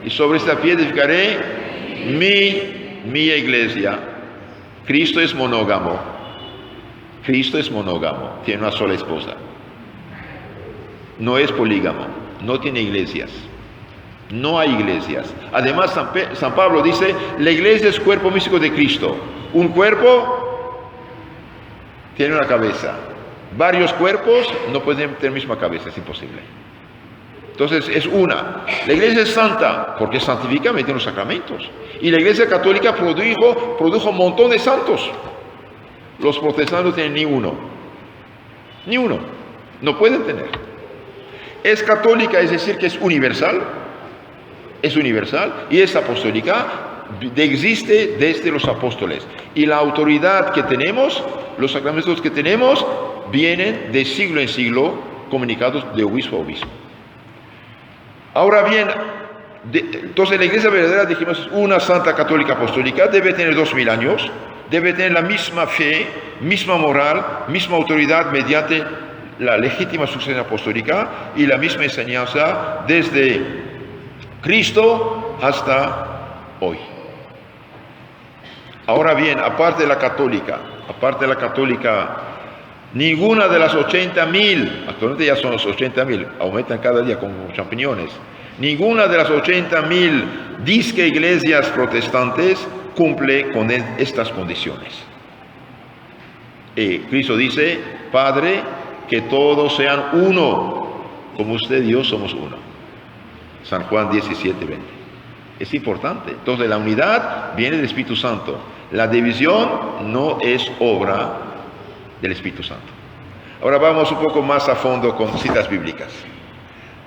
y sobre esta piedra edificaré mi iglesia. Cristo es monógamo. Cristo es monógamo, tiene una sola esposa. No es polígamo, no tiene iglesias. No hay iglesias. Además, San Pablo dice, la iglesia es cuerpo místico de Cristo. Un cuerpo tiene una cabeza. Varios cuerpos no pueden tener misma cabeza, es imposible. Entonces es una. La iglesia es santa porque santifica mediante los sacramentos. Y la iglesia católica produjo un montón de santos. Los protestantes no tienen ni uno. Ni uno. No pueden tener. Es católica, es decir, que es universal. Es universal y es apostólica. Existe desde los apóstoles. Y la autoridad que tenemos, los sacramentos que tenemos, vienen de siglo en siglo comunicados de obispo a obispo. Ahora bien, entonces la iglesia verdadera, dijimos, es una santa católica apostólica, debe tener 2000 años, debe tener la misma fe, misma moral, misma autoridad mediante la legítima sucesión apostólica y la misma enseñanza desde Cristo hasta hoy. Ahora bien, aparte de la católica, ninguna de las 80.000, actualmente ya son los 80.000, aumentan cada día como champiñones, ninguna de las 80.000 disque iglesias protestantes cumple con estas condiciones. Cristo dice, Padre, que todos sean uno, como usted y yo somos uno. San Juan 17:20. Es importante. Entonces la unidad viene del Espíritu Santo. La división no es obra del Espíritu Santo. Ahora vamos un poco más a fondo con citas bíblicas.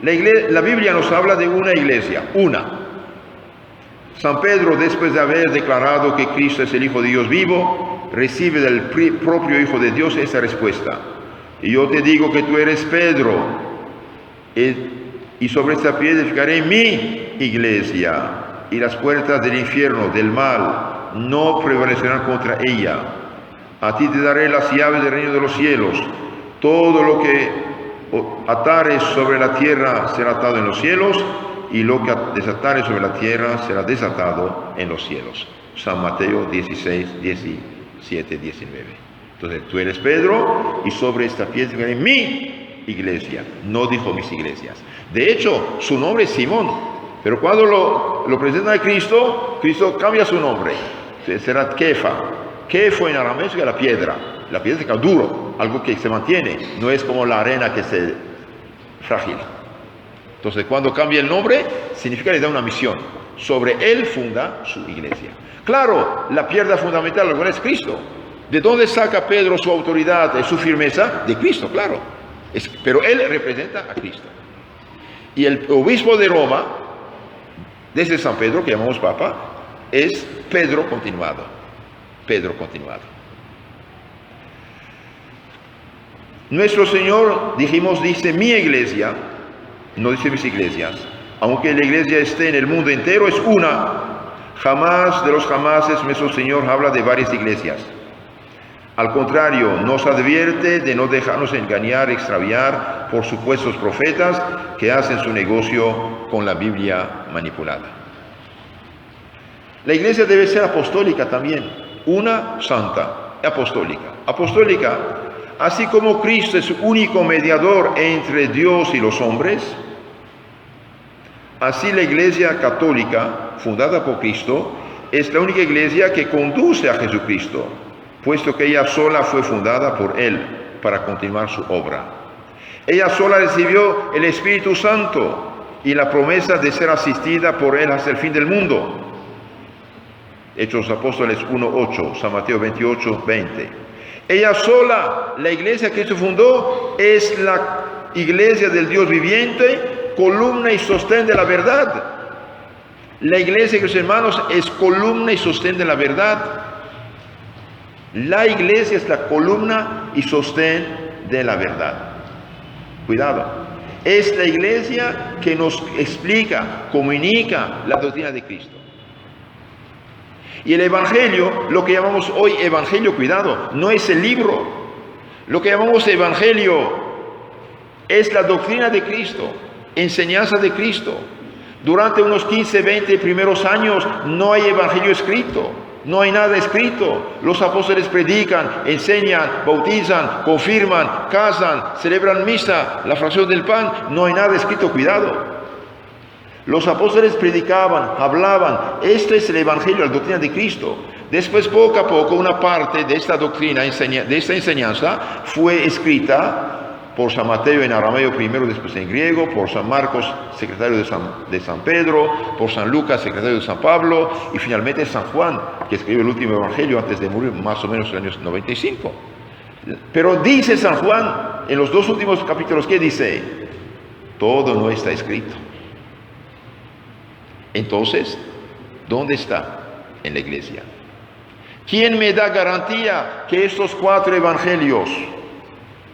La Biblia nos habla de una iglesia, una. San Pedro, después de haber declarado que Cristo es el Hijo de Dios vivo, recibe del propio Hijo de Dios esta respuesta. Y yo te digo que tú eres Pedro, y sobre esta piedra edificaré mi iglesia, y las puertas del infierno, del mal, no prevalecerán contra ella. A ti te daré las llaves del reino de los cielos. Todo lo que atares sobre la tierra será atado en los cielos, y lo que desatares sobre la tierra será desatado en los cielos. San Mateo 16, 17, 19. Entonces, tú eres Pedro, y sobre esta piedra edificaré mi iglesia. No dijo mis iglesias. De hecho, su nombre es Simón, pero cuando lo presentan a Cristo, Cristo cambia su nombre. Entonces, será Kefa. Kefo en arameo es la piedra. La piedra es duro, algo que se mantiene, no es como la arena que se frágil. Entonces, cuando cambia el nombre, significa que le da una misión. Sobre él funda su iglesia. Claro, la piedra fundamental alguna es Cristo. ¿De dónde saca Pedro su autoridad y su firmeza? De Cristo, claro. Pero él representa a Cristo. Y el obispo de Roma, desde San Pedro, que llamamos Papa, es Pedro continuado. Pedro continuado. Nuestro Señor, dijimos, dice mi iglesia, no dice mis iglesias. Aunque la iglesia esté en el mundo entero, es una. Jamás de los jamases nuestro Señor habla de varias iglesias. Al contrario, nos advierte de no dejarnos engañar, extraviar por supuestos profetas que hacen su negocio con la Biblia manipulada. La iglesia debe ser apostólica también, una santa, apostólica. Apostólica, así como Cristo es único mediador entre Dios y los hombres, así la iglesia católica, fundada por Cristo, es la única iglesia que conduce a Jesucristo, puesto que ella sola fue fundada por Él para continuar su obra. Ella sola recibió el Espíritu Santo y la promesa de ser asistida por Él hasta el fin del mundo. Hechos Apóstoles 1:8, San Mateo 28:20. Ella sola, la iglesia que Cristo fundó, es la iglesia del Dios viviente, columna y sostén de la verdad. La iglesia, queridos hermanos, es columna y sostén de la verdad. La iglesia es la columna y sostén de la verdad. Cuidado. Es la iglesia que nos explica, comunica la doctrina de Cristo. Y el Evangelio, lo que llamamos hoy Evangelio, cuidado, no es el libro. Lo que llamamos Evangelio es la doctrina de Cristo, enseñanza de Cristo. Durante unos 15, 20 primeros años no hay Evangelio escrito, no hay nada escrito. Los apóstoles predican, enseñan, bautizan, confirman, casan, celebran misa, la fracción del pan, no hay nada escrito, cuidado. Los apóstoles predicaban, hablaban, este es el Evangelio, la doctrina de Cristo. Después, poco a poco, una parte de esta doctrina, de esta enseñanza, fue escrita por San Mateo en arameo primero, después en griego, por San Marcos, secretario de San Pedro, por San Lucas, secretario de San Pablo, y finalmente San Juan, que escribió el último Evangelio antes de morir, más o menos en los años 95. Pero dice San Juan, en los 2 últimos capítulos, ¿qué dice? Todo no está escrito. Entonces, ¿dónde está? En la iglesia. ¿Quién me da garantía que estos 4 evangelios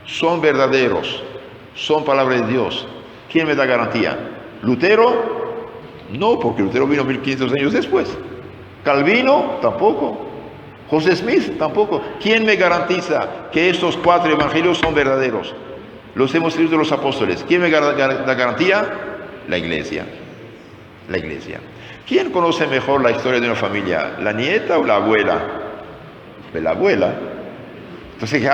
son verdaderos, son palabra de Dios? ¿Quién me da garantía? ¿Lutero? No, porque Lutero vino 1500 años después. ¿Calvino? Tampoco. ¿José Smith? Tampoco. ¿Quién me garantiza que estos 4 evangelios son verdaderos? Los hemos escrito los apóstoles. ¿Quién me da garantía? La iglesia. La iglesia. ¿Quién conoce mejor la historia de una familia? ¿La nieta o la abuela? La abuela. Entonces,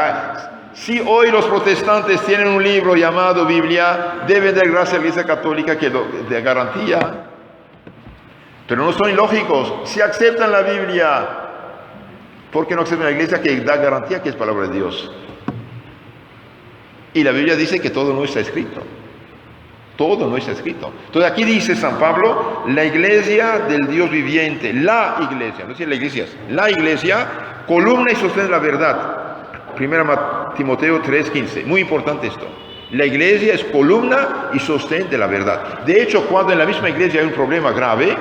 si hoy los protestantes tienen un libro llamado Biblia, deben dar gracias a la Iglesia Católica que de garantía. Pero no son ilógicos. Si aceptan la Biblia, ¿por qué no aceptan la Iglesia que da garantía que es palabra de Dios? Y la Biblia dice que todo no está escrito. Todo no está escrito. Entonces aquí dice San Pablo, la iglesia del Dios viviente, la iglesia, no dice la iglesia, la iglesia, columna y sostén de la verdad. 1 Timoteo 3:15, muy importante esto. La iglesia es columna y sostén de la verdad. De hecho, cuando en la misma iglesia hay un problema grave,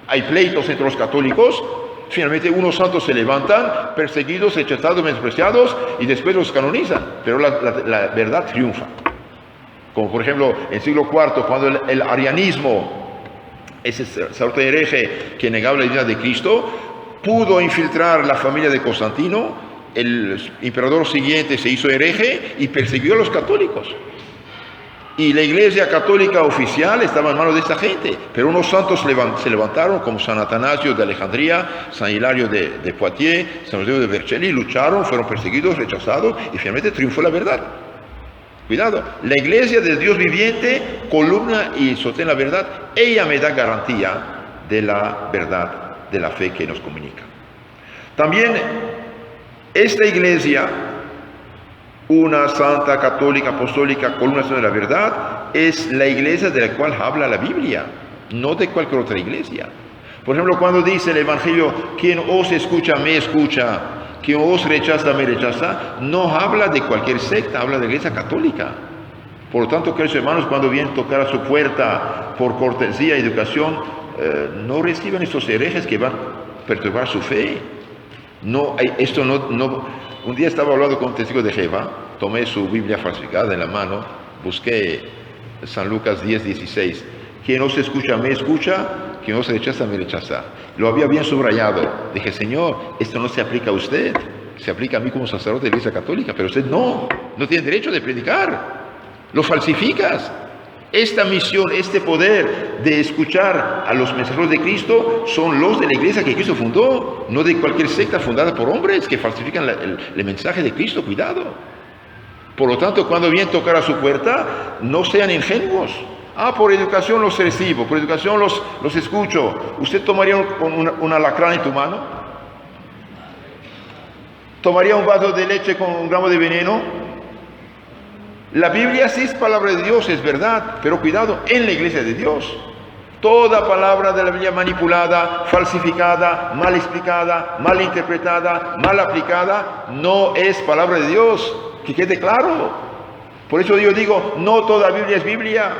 hay pleitos entre los católicos, finalmente unos santos se levantan, perseguidos, rechazados, menospreciados, y después los canonizan, pero la verdad triunfa. Como por ejemplo en el siglo IV, cuando el arianismo, ese sacerdote hereje que negaba la divinidad de Cristo, pudo infiltrar la familia de Constantino, el emperador siguiente se hizo hereje y persiguió a los católicos. Y la iglesia católica oficial estaba en manos de esta gente, pero unos santos se levantaron, como San Atanasio de Alejandría, San Hilario de Poitiers, San José de Vercelli, lucharon, fueron perseguidos, rechazados, y finalmente triunfó la verdad. Cuidado, la iglesia del Dios viviente, columna y sostén la verdad, ella me da garantía de la verdad, de la fe que nos comunica. También esta iglesia, una santa, católica, apostólica, columna de la verdad, es la iglesia de la cual habla la Biblia, no de cualquier otra iglesia. Por ejemplo, cuando dice el Evangelio, quien os escucha, me escucha, quien os rechaza, me rechaza, no habla de cualquier secta, habla de la iglesia católica. Por lo tanto, queridos hermanos, cuando vienen a tocar a su puerta por cortesía y educación, no reciban estos herejes que van a perturbar su fe. Un día estaba hablando con un testigo de Jehová, tomé su Biblia falsificada en la mano, busqué San Lucas 10:16. Quien os escucha, me escucha, quien os rechaza, me rechaza. Lo había bien subrayado. Dije, Señor, esto no se aplica a usted, se aplica a mí como sacerdote de la Iglesia Católica, pero usted no tiene derecho de predicar. Lo falsificas. Esta misión, este poder de escuchar a los mensajeros de Cristo son los de la iglesia que Cristo fundó, no de cualquier secta fundada por hombres que falsifican el mensaje de Cristo. Cuidado. Por lo tanto, cuando vienen a tocar a su puerta, no sean ingenuos. Por educación los recibo, por educación los escucho. ¿Usted tomaría un alacrán en tu mano? ¿Tomaría un vaso de leche con un gramo de veneno? La Biblia sí es palabra de Dios, es verdad, pero cuidado, en la iglesia de Dios. Toda palabra de la Biblia manipulada, falsificada, mal explicada, mal interpretada, mal aplicada, no es palabra de Dios. Que quede claro. Por eso yo digo, no toda Biblia es Biblia.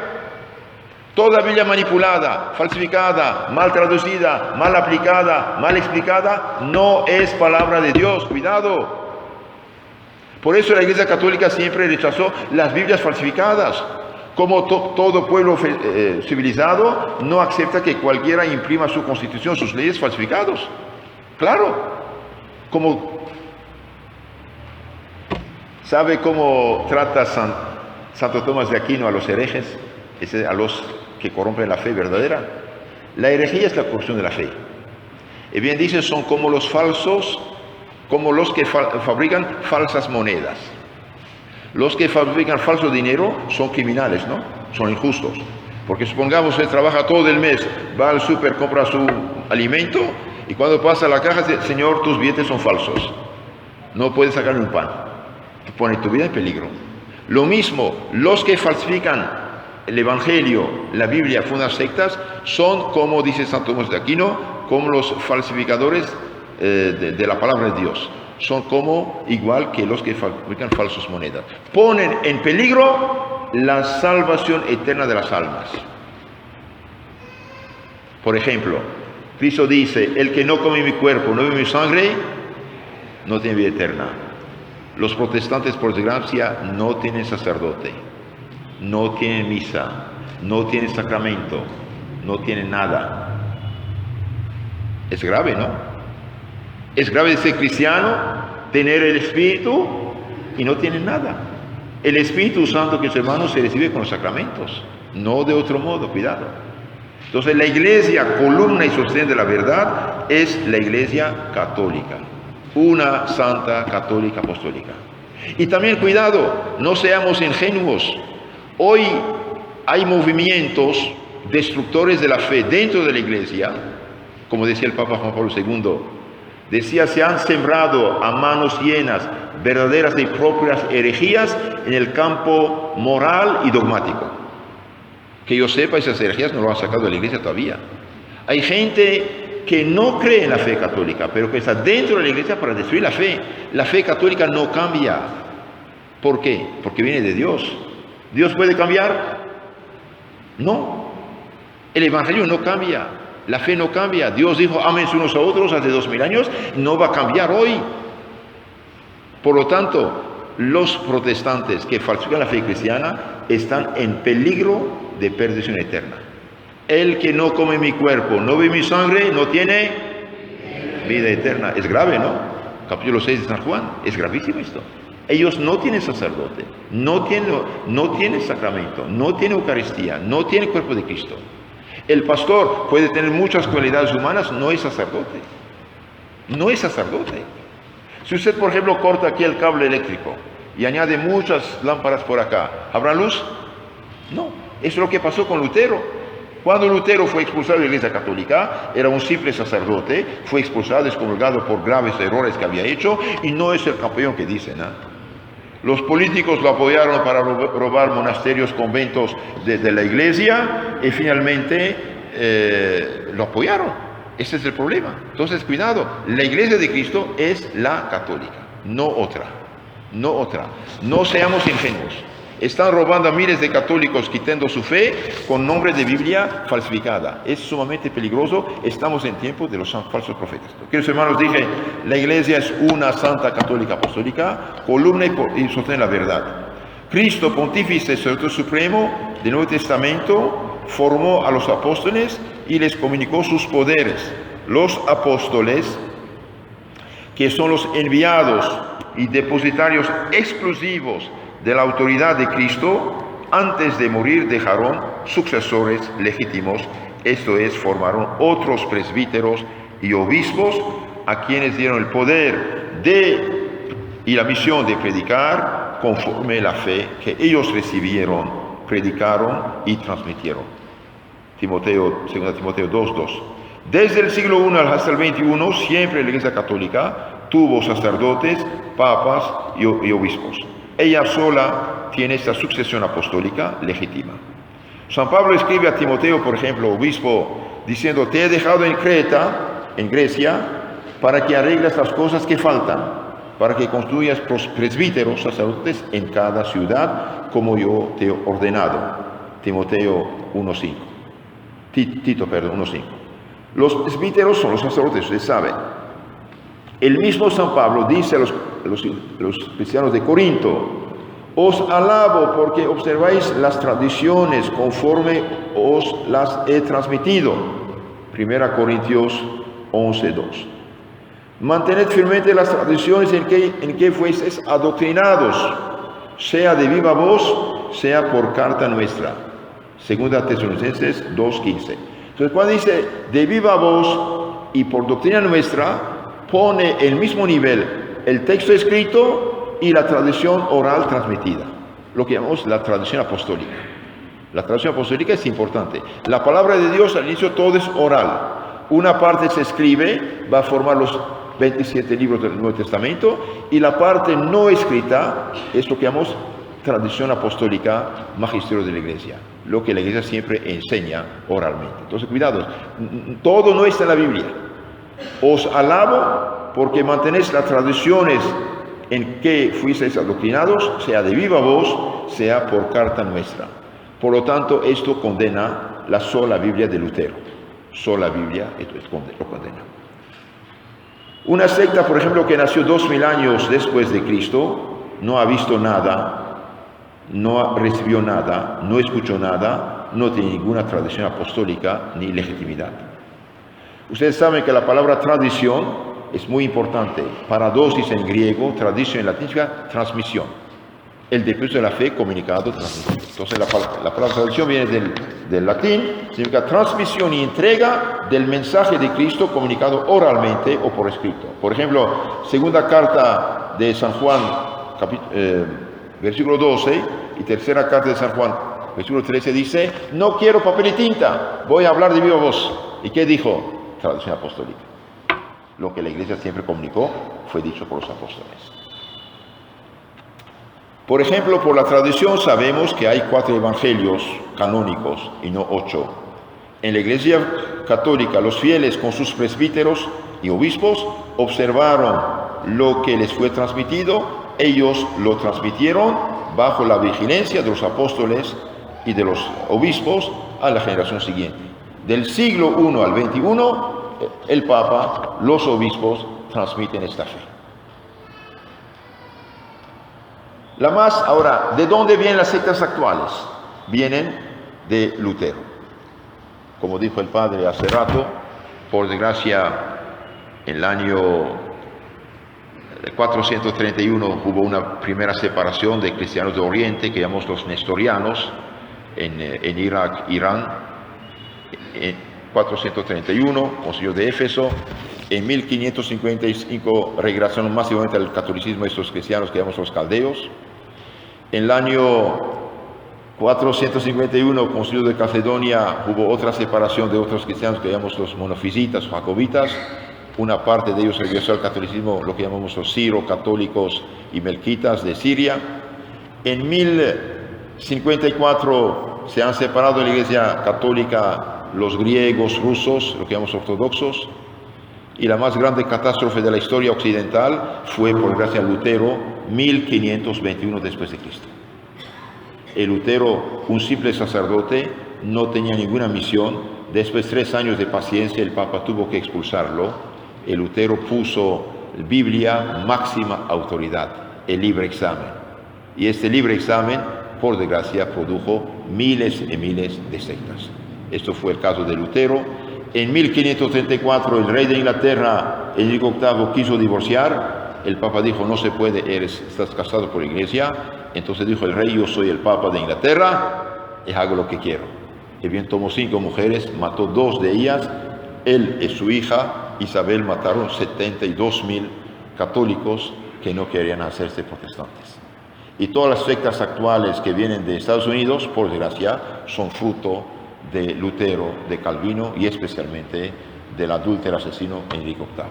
Toda Biblia manipulada, falsificada, mal traducida, mal aplicada, mal explicada, no es palabra de Dios. Cuidado. Por eso la Iglesia Católica siempre rechazó las Biblias falsificadas. Como todo pueblo civilizado, no acepta que cualquiera imprima su constitución, sus leyes falsificados. Claro, ¿sabe cómo trata Santo Tomás de Aquino a los herejes, a los que corrompen la fe verdadera? La herejía es la corrupción de la fe. Y bien dice, son como los falsos, como los que fabrican falsas monedas. Los que fabrican falso dinero son criminales, ¿no? Son injustos. Porque supongamos él trabaja todo el mes, va al súper, compra su alimento y cuando pasa a la caja dice, Señor, tus billetes son falsos. No puedes sacarme un pan. Pone tu vida en peligro. Lo mismo, los que falsifican el Evangelio, la Biblia, fundan sectas, son, como dice Santo Tomás de Aquino, como los falsificadores de la palabra de Dios. Son como igual que los que fabrican falsas monedas. Ponen en peligro la salvación eterna de las almas. Por ejemplo, Cristo dice, el que no come mi cuerpo, no bebe mi sangre, no tiene vida eterna. Los protestantes, por desgracia, no tienen sacerdote, no tienen misa, no tienen sacramento, no tienen nada. Es grave, ¿no? Es grave ser cristiano, tener el Espíritu y no tienen nada. El Espíritu Santo, que es hermano, se recibe con los sacramentos, no de otro modo, cuidado. Entonces la iglesia, columna y sostén de la verdad, es la iglesia católica, una santa católica apostólica. Y también cuidado, no seamos ingenuos. Hoy hay movimientos destructores de la fe dentro de la iglesia, como decía el Papa Juan Pablo II, decía, se han sembrado a manos llenas verdaderas y propias herejías en el campo moral y dogmático. Que yo sepa, esas herejías no lo han sacado de la iglesia todavía. Hay gente que no cree en la fe católica, pero que está dentro de la iglesia para destruir la fe. La fe católica no cambia. ¿Por qué? Porque viene de Dios. ¿Dios puede cambiar? No. El Evangelio no cambia. La fe no cambia. Dios dijo, ámense unos a otros hace 2000 años, no va a cambiar hoy. Por lo tanto, los protestantes que falsifican la fe cristiana están en peligro de perdición eterna. El que no come mi cuerpo, no bebe mi sangre, no tiene vida eterna. Es grave, ¿no? Capítulo 6 de San Juan. Es gravísimo esto. Ellos no tienen sacerdote, no tienen sacramento, no tienen Eucaristía, no tienen cuerpo de Cristo. El pastor puede tener muchas cualidades humanas, no es sacerdote. No es sacerdote. Si usted, por ejemplo, corta aquí el cable eléctrico y añade muchas lámparas por acá, ¿habrá luz? No. Eso es lo que pasó con Lutero. Cuando Lutero fue expulsado de la Iglesia Católica, era un simple sacerdote, fue expulsado, excomulgado por graves errores que había hecho, y no es el campeón que dicen, ¿no? Los políticos lo apoyaron para robar monasterios, conventos de la iglesia y finalmente lo apoyaron. Ese es el problema. Entonces, cuidado, la iglesia de Cristo es la católica, no otra. No otra. No seamos ingenuos. Están robando a miles de católicos quitando su fe con nombre de Biblia falsificada. Es sumamente peligroso. Estamos en tiempos de los falsos profetas. Queridos hermanos, dije, la iglesia es una santa católica apostólica, columna y sostén la verdad. Cristo, pontífice sacerdote supremo del Nuevo Testamento, formó a los apóstoles y les comunicó sus poderes. Los apóstoles, que son los enviados y depositarios exclusivos de la autoridad de Cristo, antes de morir dejaron sucesores legítimos, esto es, formaron otros presbíteros y obispos a quienes dieron el poder y la misión de predicar conforme la fe que ellos recibieron, predicaron y transmitieron. 2 Timoteo 2:2. Desde el siglo I hasta el XXI, siempre la Iglesia Católica tuvo sacerdotes, papas y obispos. Ella sola tiene esta sucesión apostólica legítima. San Pablo escribe a Timoteo, por ejemplo, obispo, diciendo, te he dejado en Creta, en Grecia, para que arregles las cosas que faltan, para que construyas presbíteros, sacerdotes en cada ciudad, como yo te he ordenado. Timoteo 1:5. Tito 1:5. Los presbíteros son los sacerdotes, ustedes saben. El mismo San Pablo dice a los cristianos de Corinto, os alabo porque observáis las tradiciones conforme os las he transmitido. 1 Corintios 11:2. Mantened firmemente las tradiciones en que fuisteis adoctrinados, sea de viva voz, sea por carta nuestra. Segunda Tesalonicenses 2:15. Entonces, cuando dice de viva voz y por doctrina nuestra, pone el mismo nivel el texto escrito y la tradición oral transmitida, lo que llamamos la tradición apostólica. La tradición apostólica es importante. La palabra de Dios al inicio todo es oral. Una parte se escribe, va a formar los 27 libros del Nuevo Testamento, y la parte no escrita es lo que llamamos tradición apostólica, magisterio de la Iglesia, lo que la Iglesia siempre enseña oralmente. Entonces, cuidado, todo no está en la Biblia. Os alabo porque mantenéis las tradiciones en que fuisteis adoctrinados, sea de viva voz, sea por carta nuestra. Por lo tanto, esto condena la sola Biblia de Lutero. Sola Biblia, esto lo condena. Una secta, por ejemplo, que nació 2000 años después de Cristo, no ha visto nada, no recibió nada, no escuchó nada, no tiene ninguna tradición apostólica ni legitimidad. Ustedes saben que la palabra tradición es muy importante. Paradosis en griego, tradición en latín significa transmisión. El depósito de la fe comunicado, transmitido. Entonces la palabra tradición viene del latín, significa transmisión y entrega del mensaje de Cristo comunicado oralmente o por escrito. Por ejemplo, segunda carta de San Juan, versículo 12, y tercera carta de San Juan, versículo 13, dice: no quiero papel y tinta, voy a hablar de viva voz. ¿Y qué dijo? Tradición apostólica. Lo que la Iglesia siempre comunicó fue dicho por los apóstoles. Por ejemplo, por la tradición sabemos que hay 4 evangelios canónicos y no 8. En la Iglesia católica, los fieles con sus presbíteros y obispos observaron lo que les fue transmitido. Ellos lo transmitieron bajo la vigilancia de los apóstoles y de los obispos a la generación siguiente. Del siglo I al XXI, el Papa, los obispos transmiten esta fe. Ahora, ¿de dónde vienen las sectas actuales? Vienen de Lutero. Como dijo el padre hace rato, por desgracia, en el año 431 hubo una primera separación de cristianos de Oriente, que llamamos los nestorianos, en Irak, Irán. En 431, concilio de Éfeso. En 1555 regresaron masivamente al catolicismo estos cristianos que llamamos los caldeos. En el año 451, concilio de Calcedonia, hubo otra separación de otros cristianos que llamamos los monofisitas o jacobitas. Una parte de ellos regresó al catolicismo, lo que llamamos los siro-católicos y melquitas de Siria. En 1054 se han separado de la Iglesia católica los griegos, rusos, lo que llamamos ortodoxos. Y la más grande catástrofe de la historia occidental fue, por gracia de Lutero, 1521 después de Cristo. El Lutero, un simple sacerdote, no tenía ninguna misión. Después de 3 años de paciencia, el Papa tuvo que expulsarlo. El Lutero puso Biblia máxima autoridad, el libre examen. Y este libre examen, por desgracia, produjo miles y miles de sectas. Esto fue el caso de Lutero. En 1534 el rey de Inglaterra, Enrique VIII, quiso divorciar. El Papa dijo: no se puede, estás casado por la Iglesia. Entonces dijo el rey: yo soy el Papa de Inglaterra y hago lo que quiero. Y bien, tomó 5 mujeres, mató 2 de ellas. Él y su hija Isabel mataron 72,000 católicos que no querían hacerse protestantes. Y todas las sectas actuales que vienen de Estados Unidos, por desgracia, son fruto de Lutero, de Calvino y especialmente del adúltero asesino Enrique VIII.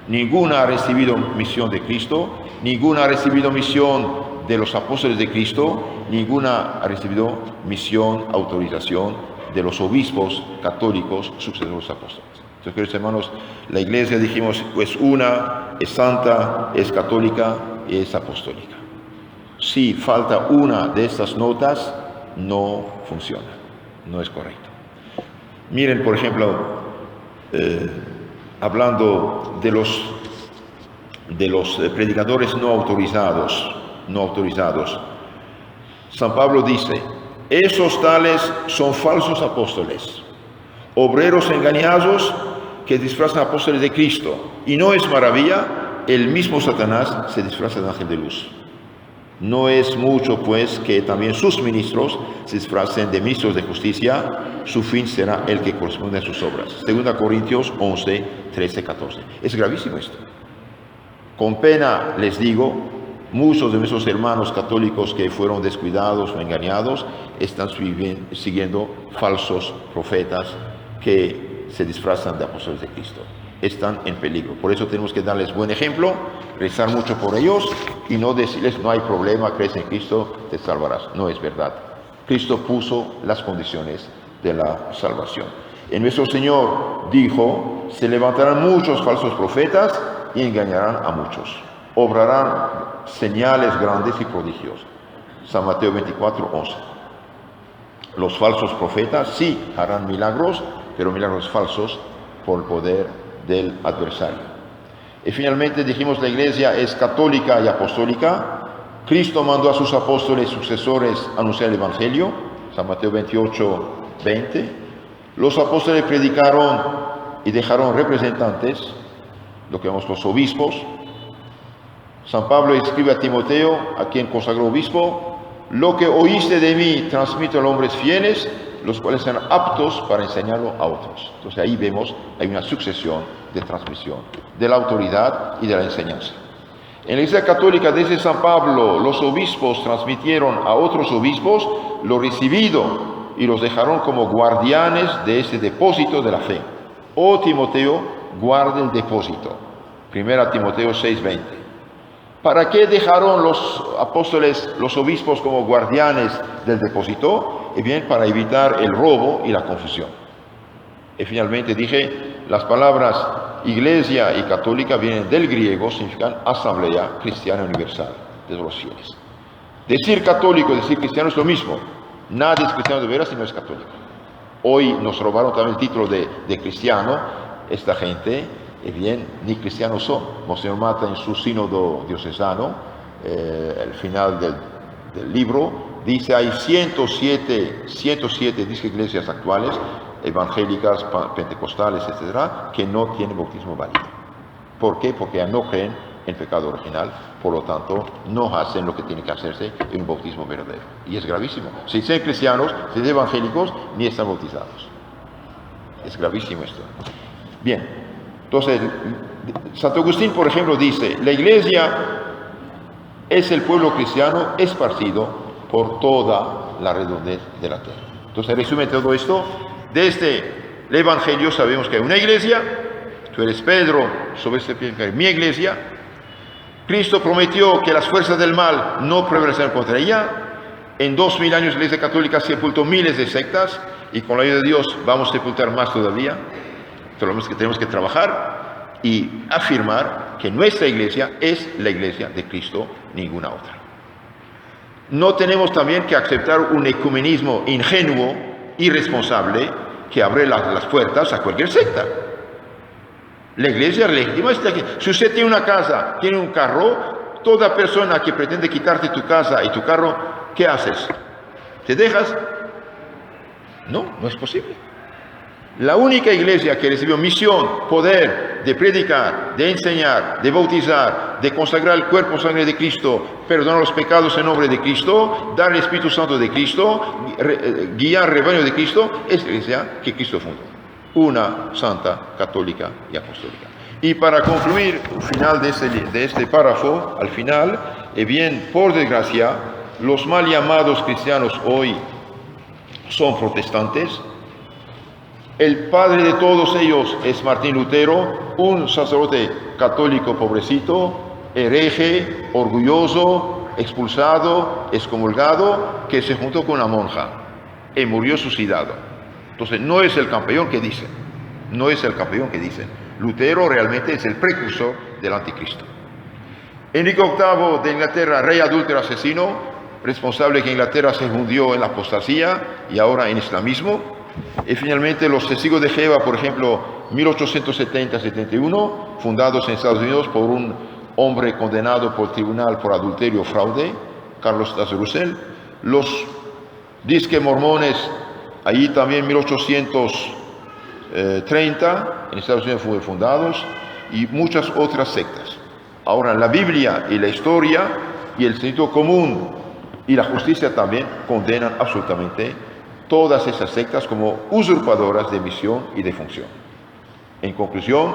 Ninguna ha recibido misión de Cristo, ninguna ha recibido misión de los apóstoles de Cristo, ninguna ha recibido misión, autorización de los obispos católicos sucesores de los apóstoles. Entonces, queridos hermanos, la Iglesia, dijimos, es una, es santa, es católica y es apostólica. Si falta una de estas notas, no funciona, no es correcto. Miren, por ejemplo, hablando de los predicadores no autorizados, San Pablo dice: esos tales son falsos apóstoles, obreros engañosos que disfrazan apóstoles de Cristo. Y no es maravilla, el mismo Satanás se disfraza de ángel de luz. No es mucho, pues, que también sus ministros se disfracen de ministros de justicia. Su fin será el que corresponde a sus obras. 2 Corintios 11, 13, 14. Es gravísimo esto. Con pena les digo, muchos de nuestros hermanos católicos que fueron descuidados o engañados están siguiendo falsos profetas que se disfrazan de apóstoles de Cristo. Están en peligro. Por eso tenemos que darles buen ejemplo, rezar mucho por ellos y no decirles, no hay problema, crees en Cristo, te salvarás. No es verdad. Cristo puso las condiciones de la salvación. En nuestro Señor dijo, se levantarán muchos falsos profetas y engañarán a muchos. Obrarán señales grandes y prodigios. San Mateo 24, 11. Los falsos profetas sí harán milagros, pero milagros falsos por el poder del adversario. Y finalmente dijimos, la iglesia es católica y apostólica. Cristo mandó a sus apóstoles sucesores anunciar el evangelio, San Mateo 28, 20. Los apóstoles predicaron y dejaron representantes, lo que llamamos los obispos. San Pablo escribe a Timoteo, a quien consagró obispo, lo que oíste de mí transmito a los hombres fieles, los cuales sean aptos para enseñarlo a otros. Entonces ahí vemos, hay una sucesión de transmisión de la autoridad y de la enseñanza. En la Iglesia Católica desde San Pablo, los obispos transmitieron a otros obispos lo recibido y los dejaron como guardianes de este depósito de la fe. Oh Timoteo, guarda el depósito. 1 Timoteo 6:20. ¿Para qué dejaron los apóstoles, los obispos como guardianes del depósito? Y bien, para evitar el robo y la confusión. Y finalmente dije, las palabras iglesia y católica vienen del griego, significan asamblea cristiana universal de los fieles. Decir católico y decir cristiano es lo mismo. Nadie es cristiano de veras si no es católico. Hoy nos robaron también el título de cristiano, esta gente. Bien, ni cristianos son. Monseñor Mata en su sínodo diocesano, el final del libro, dice hay 107 dice, iglesias actuales, evangélicas, pentecostales, etcétera, que no tienen bautismo válido. ¿Por qué? Porque ya no creen en pecado original, por lo tanto, no hacen lo que tiene que hacerse en un bautismo verdadero. Y es gravísimo. Si son cristianos, si son evangélicos, ni están bautizados. Es gravísimo esto. Bien. Entonces, Santo Agustín, por ejemplo, dice, la iglesia es el pueblo cristiano esparcido por toda la redondez de la tierra. Entonces, resume todo esto. Desde el Evangelio sabemos que hay una iglesia, tú eres Pedro, sobre este pie cae mi iglesia. Cristo prometió que las fuerzas del mal no prevalecerán contra ella. En 2000 años la Iglesia Católica sepultó miles de sectas y con la ayuda de Dios vamos a sepultar más todavía. Que tenemos que trabajar y afirmar que nuestra iglesia es la iglesia de Cristo, ninguna otra. No tenemos también que aceptar un ecumenismo ingenuo, irresponsable, que abre las puertas a cualquier secta. La iglesia legítima es la que, si usted tiene una casa, tiene un carro, toda persona que pretende quitarte tu casa y tu carro, ¿qué haces? ¿Te dejas? No, no es posible. La única iglesia que recibió misión, poder de predicar, de enseñar, de bautizar, de consagrar el cuerpo y sangre de Cristo, perdonar los pecados en nombre de Cristo, dar el Espíritu Santo de Cristo, guiar el rebaño de Cristo, es la iglesia que Cristo fundó. Una santa, católica y apostólica. Y para concluir, al final de este párrafo, al final, bien, por desgracia, los mal llamados cristianos hoy son protestantes. El padre de todos ellos es Martín Lutero, un sacerdote católico pobrecito, hereje, orgulloso, expulsado, excomulgado, que se juntó con una monja y murió suicidado. Entonces no es el campeón que dicen, no es el campeón que dicen. Lutero realmente es el precursor del anticristo. Enrique VIII de Inglaterra, rey adúltero asesino, responsable que Inglaterra se hundió en la apostasía y ahora en islamismo. Y finalmente los testigos de Jehová, por ejemplo, 1870-71, fundados en Estados Unidos por un hombre condenado por el tribunal por adulterio o fraude, Carlos Tazerucel. Los disque mormones, allí también 1800 30 en Estados Unidos fueron fundados y muchas otras sectas. Ahora, la Biblia y la historia y el sentido común y la justicia también condenan absolutamente todas esas sectas como usurpadoras de misión y de función. En conclusión,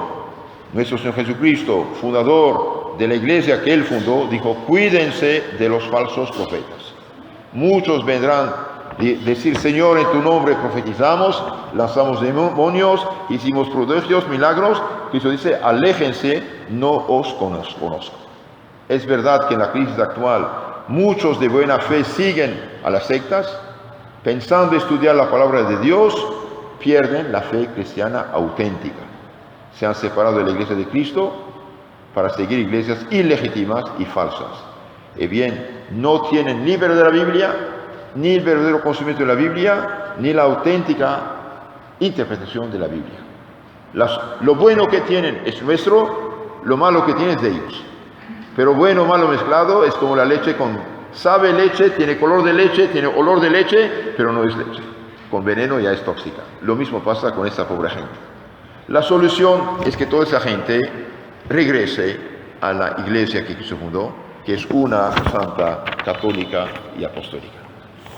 nuestro Señor Jesucristo, fundador de la iglesia que Él fundó, dijo: cuídense de los falsos profetas. Muchos vendrán a decir: Señor, en tu nombre profetizamos, lanzamos demonios, hicimos prodigios, milagros. Cristo dice: aléjense, no os conozco. Es verdad que en la crisis actual muchos de buena fe siguen a las sectas, pensando estudiar la palabra de Dios, pierden la fe cristiana auténtica. Se han separado de la iglesia de Cristo para seguir iglesias ilegítimas y falsas. Y bien, no tienen ni verdadera Biblia, ni el verdadero conocimiento de la Biblia, ni la auténtica interpretación de la Biblia. Lo bueno que tienen es nuestro, lo malo que tienen es de ellos. Pero bueno o malo mezclado es como la leche sabe leche, tiene color de leche, tiene olor de leche, pero no es leche. Con veneno ya es tóxica. Lo mismo pasa con esta pobre gente. La solución es que toda esa gente regrese a la iglesia que Cristo fundó, que es una santa, católica y apostólica.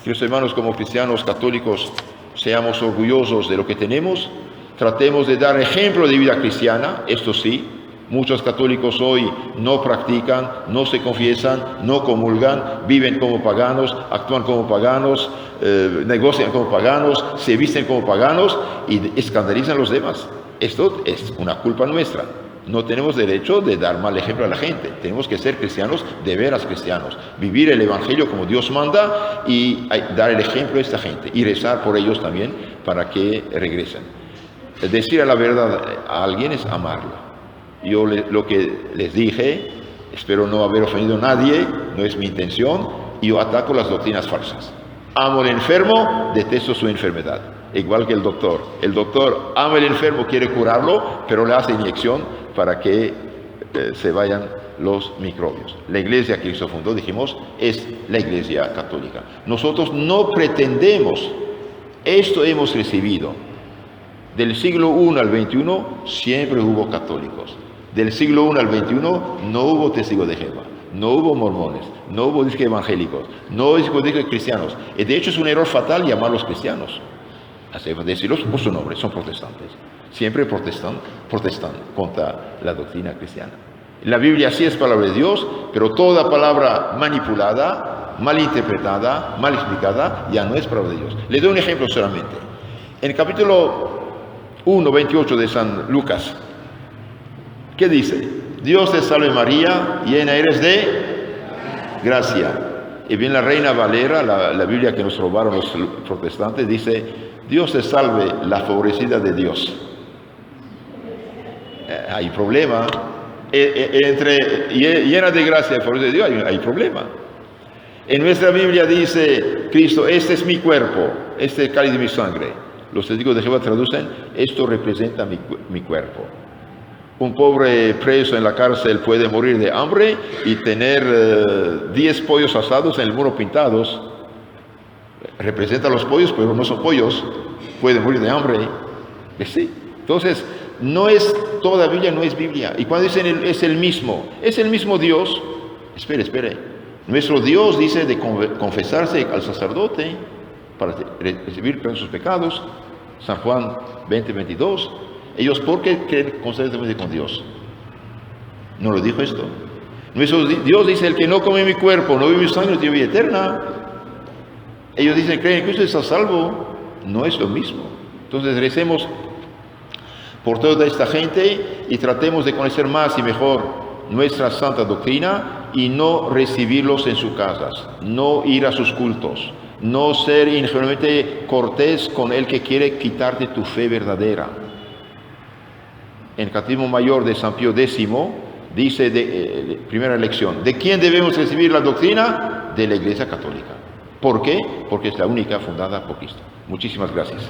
Queridos hermanos, como cristianos católicos, seamos orgullosos de lo que tenemos, tratemos de dar ejemplo de vida cristiana. Esto sí, muchos católicos hoy no practican, no se confiesan, no comulgan, viven como paganos, actúan como paganos, negocian como paganos, se visten como paganos y escandalizan a los demás. Esto es una culpa nuestra. No tenemos derecho de dar mal ejemplo a la gente. Tenemos que ser cristianos, de veras cristianos. Vivir el Evangelio como Dios manda y dar el ejemplo a esta gente. Y rezar por ellos también para que regresen. Decir la verdad a alguien es amarlo. Yo lo que les dije, espero no haber ofendido a nadie, no es mi intención. Yo ataco las doctrinas falsas. Amo al enfermo, detesto su enfermedad. Igual que el doctor. El doctor ama al enfermo, quiere curarlo, pero le hace inyección para que se vayan los microbios. La iglesia que Cristo fundó, dijimos, es la iglesia católica. Nosotros no pretendemos, esto hemos recibido. Del siglo I al XXI siempre hubo católicos. Del siglo I al XXI no hubo testigos de Jehová, no hubo mormones, no hubo disque evangélicos, no hubo disque cristianos. Y de hecho es un error fatal llamarlos cristianos. Decirlos por su nombre, son protestantes. Siempre protestan contra la doctrina cristiana. La Biblia sí es palabra de Dios, pero toda palabra manipulada, mal interpretada, mal explicada, ya no es palabra de Dios. Le doy un ejemplo solamente. En el capítulo 1, 28 de San Lucas, ¿qué dice? Dios te salve María, llena eres de gracia. Y bien la Reina Valera, la Biblia que nos robaron los protestantes, dice: Dios te salve, la favorecida de Dios. Hay problema. Entre llena de gracia y favorecida de Dios hay problema. En nuestra Biblia dice Cristo: este es mi cuerpo, este es el cáliz de mi sangre. Los testigos de Jehová traducen: esto representa mi cuerpo. Un pobre preso en la cárcel puede morir de hambre y tener 10 pollos asados en el muro pintados. Representa los pollos, pero no son pollos. Puede morir de hambre. ¿Sí? Entonces, toda Biblia no es Biblia. Y cuando dicen es el mismo Dios. Espere. Nuestro Dios dice de confesarse al sacerdote para recibir perdón de sus pecados. San Juan 20:22. Ellos, ¿por qué creen constantemente con Dios? ¿No lo dijo esto? Nuestro Dios dice: el que no come mi cuerpo, no vive mi sangre, tiene vida eterna. Ellos dicen: creen que usted está salvo. No es lo mismo. Entonces recemos por toda esta gente y tratemos de conocer más y mejor nuestra santa doctrina y no recibirlos en sus casas, no ir a sus cultos, no ser ingenuamente cortés con el que quiere quitarte tu fe verdadera. En el Catecismo Mayor de San Pío X dice, primera lección: ¿de quién debemos recibir la doctrina? De la Iglesia Católica. ¿Por qué? Porque es la única fundada por Cristo. Muchísimas gracias.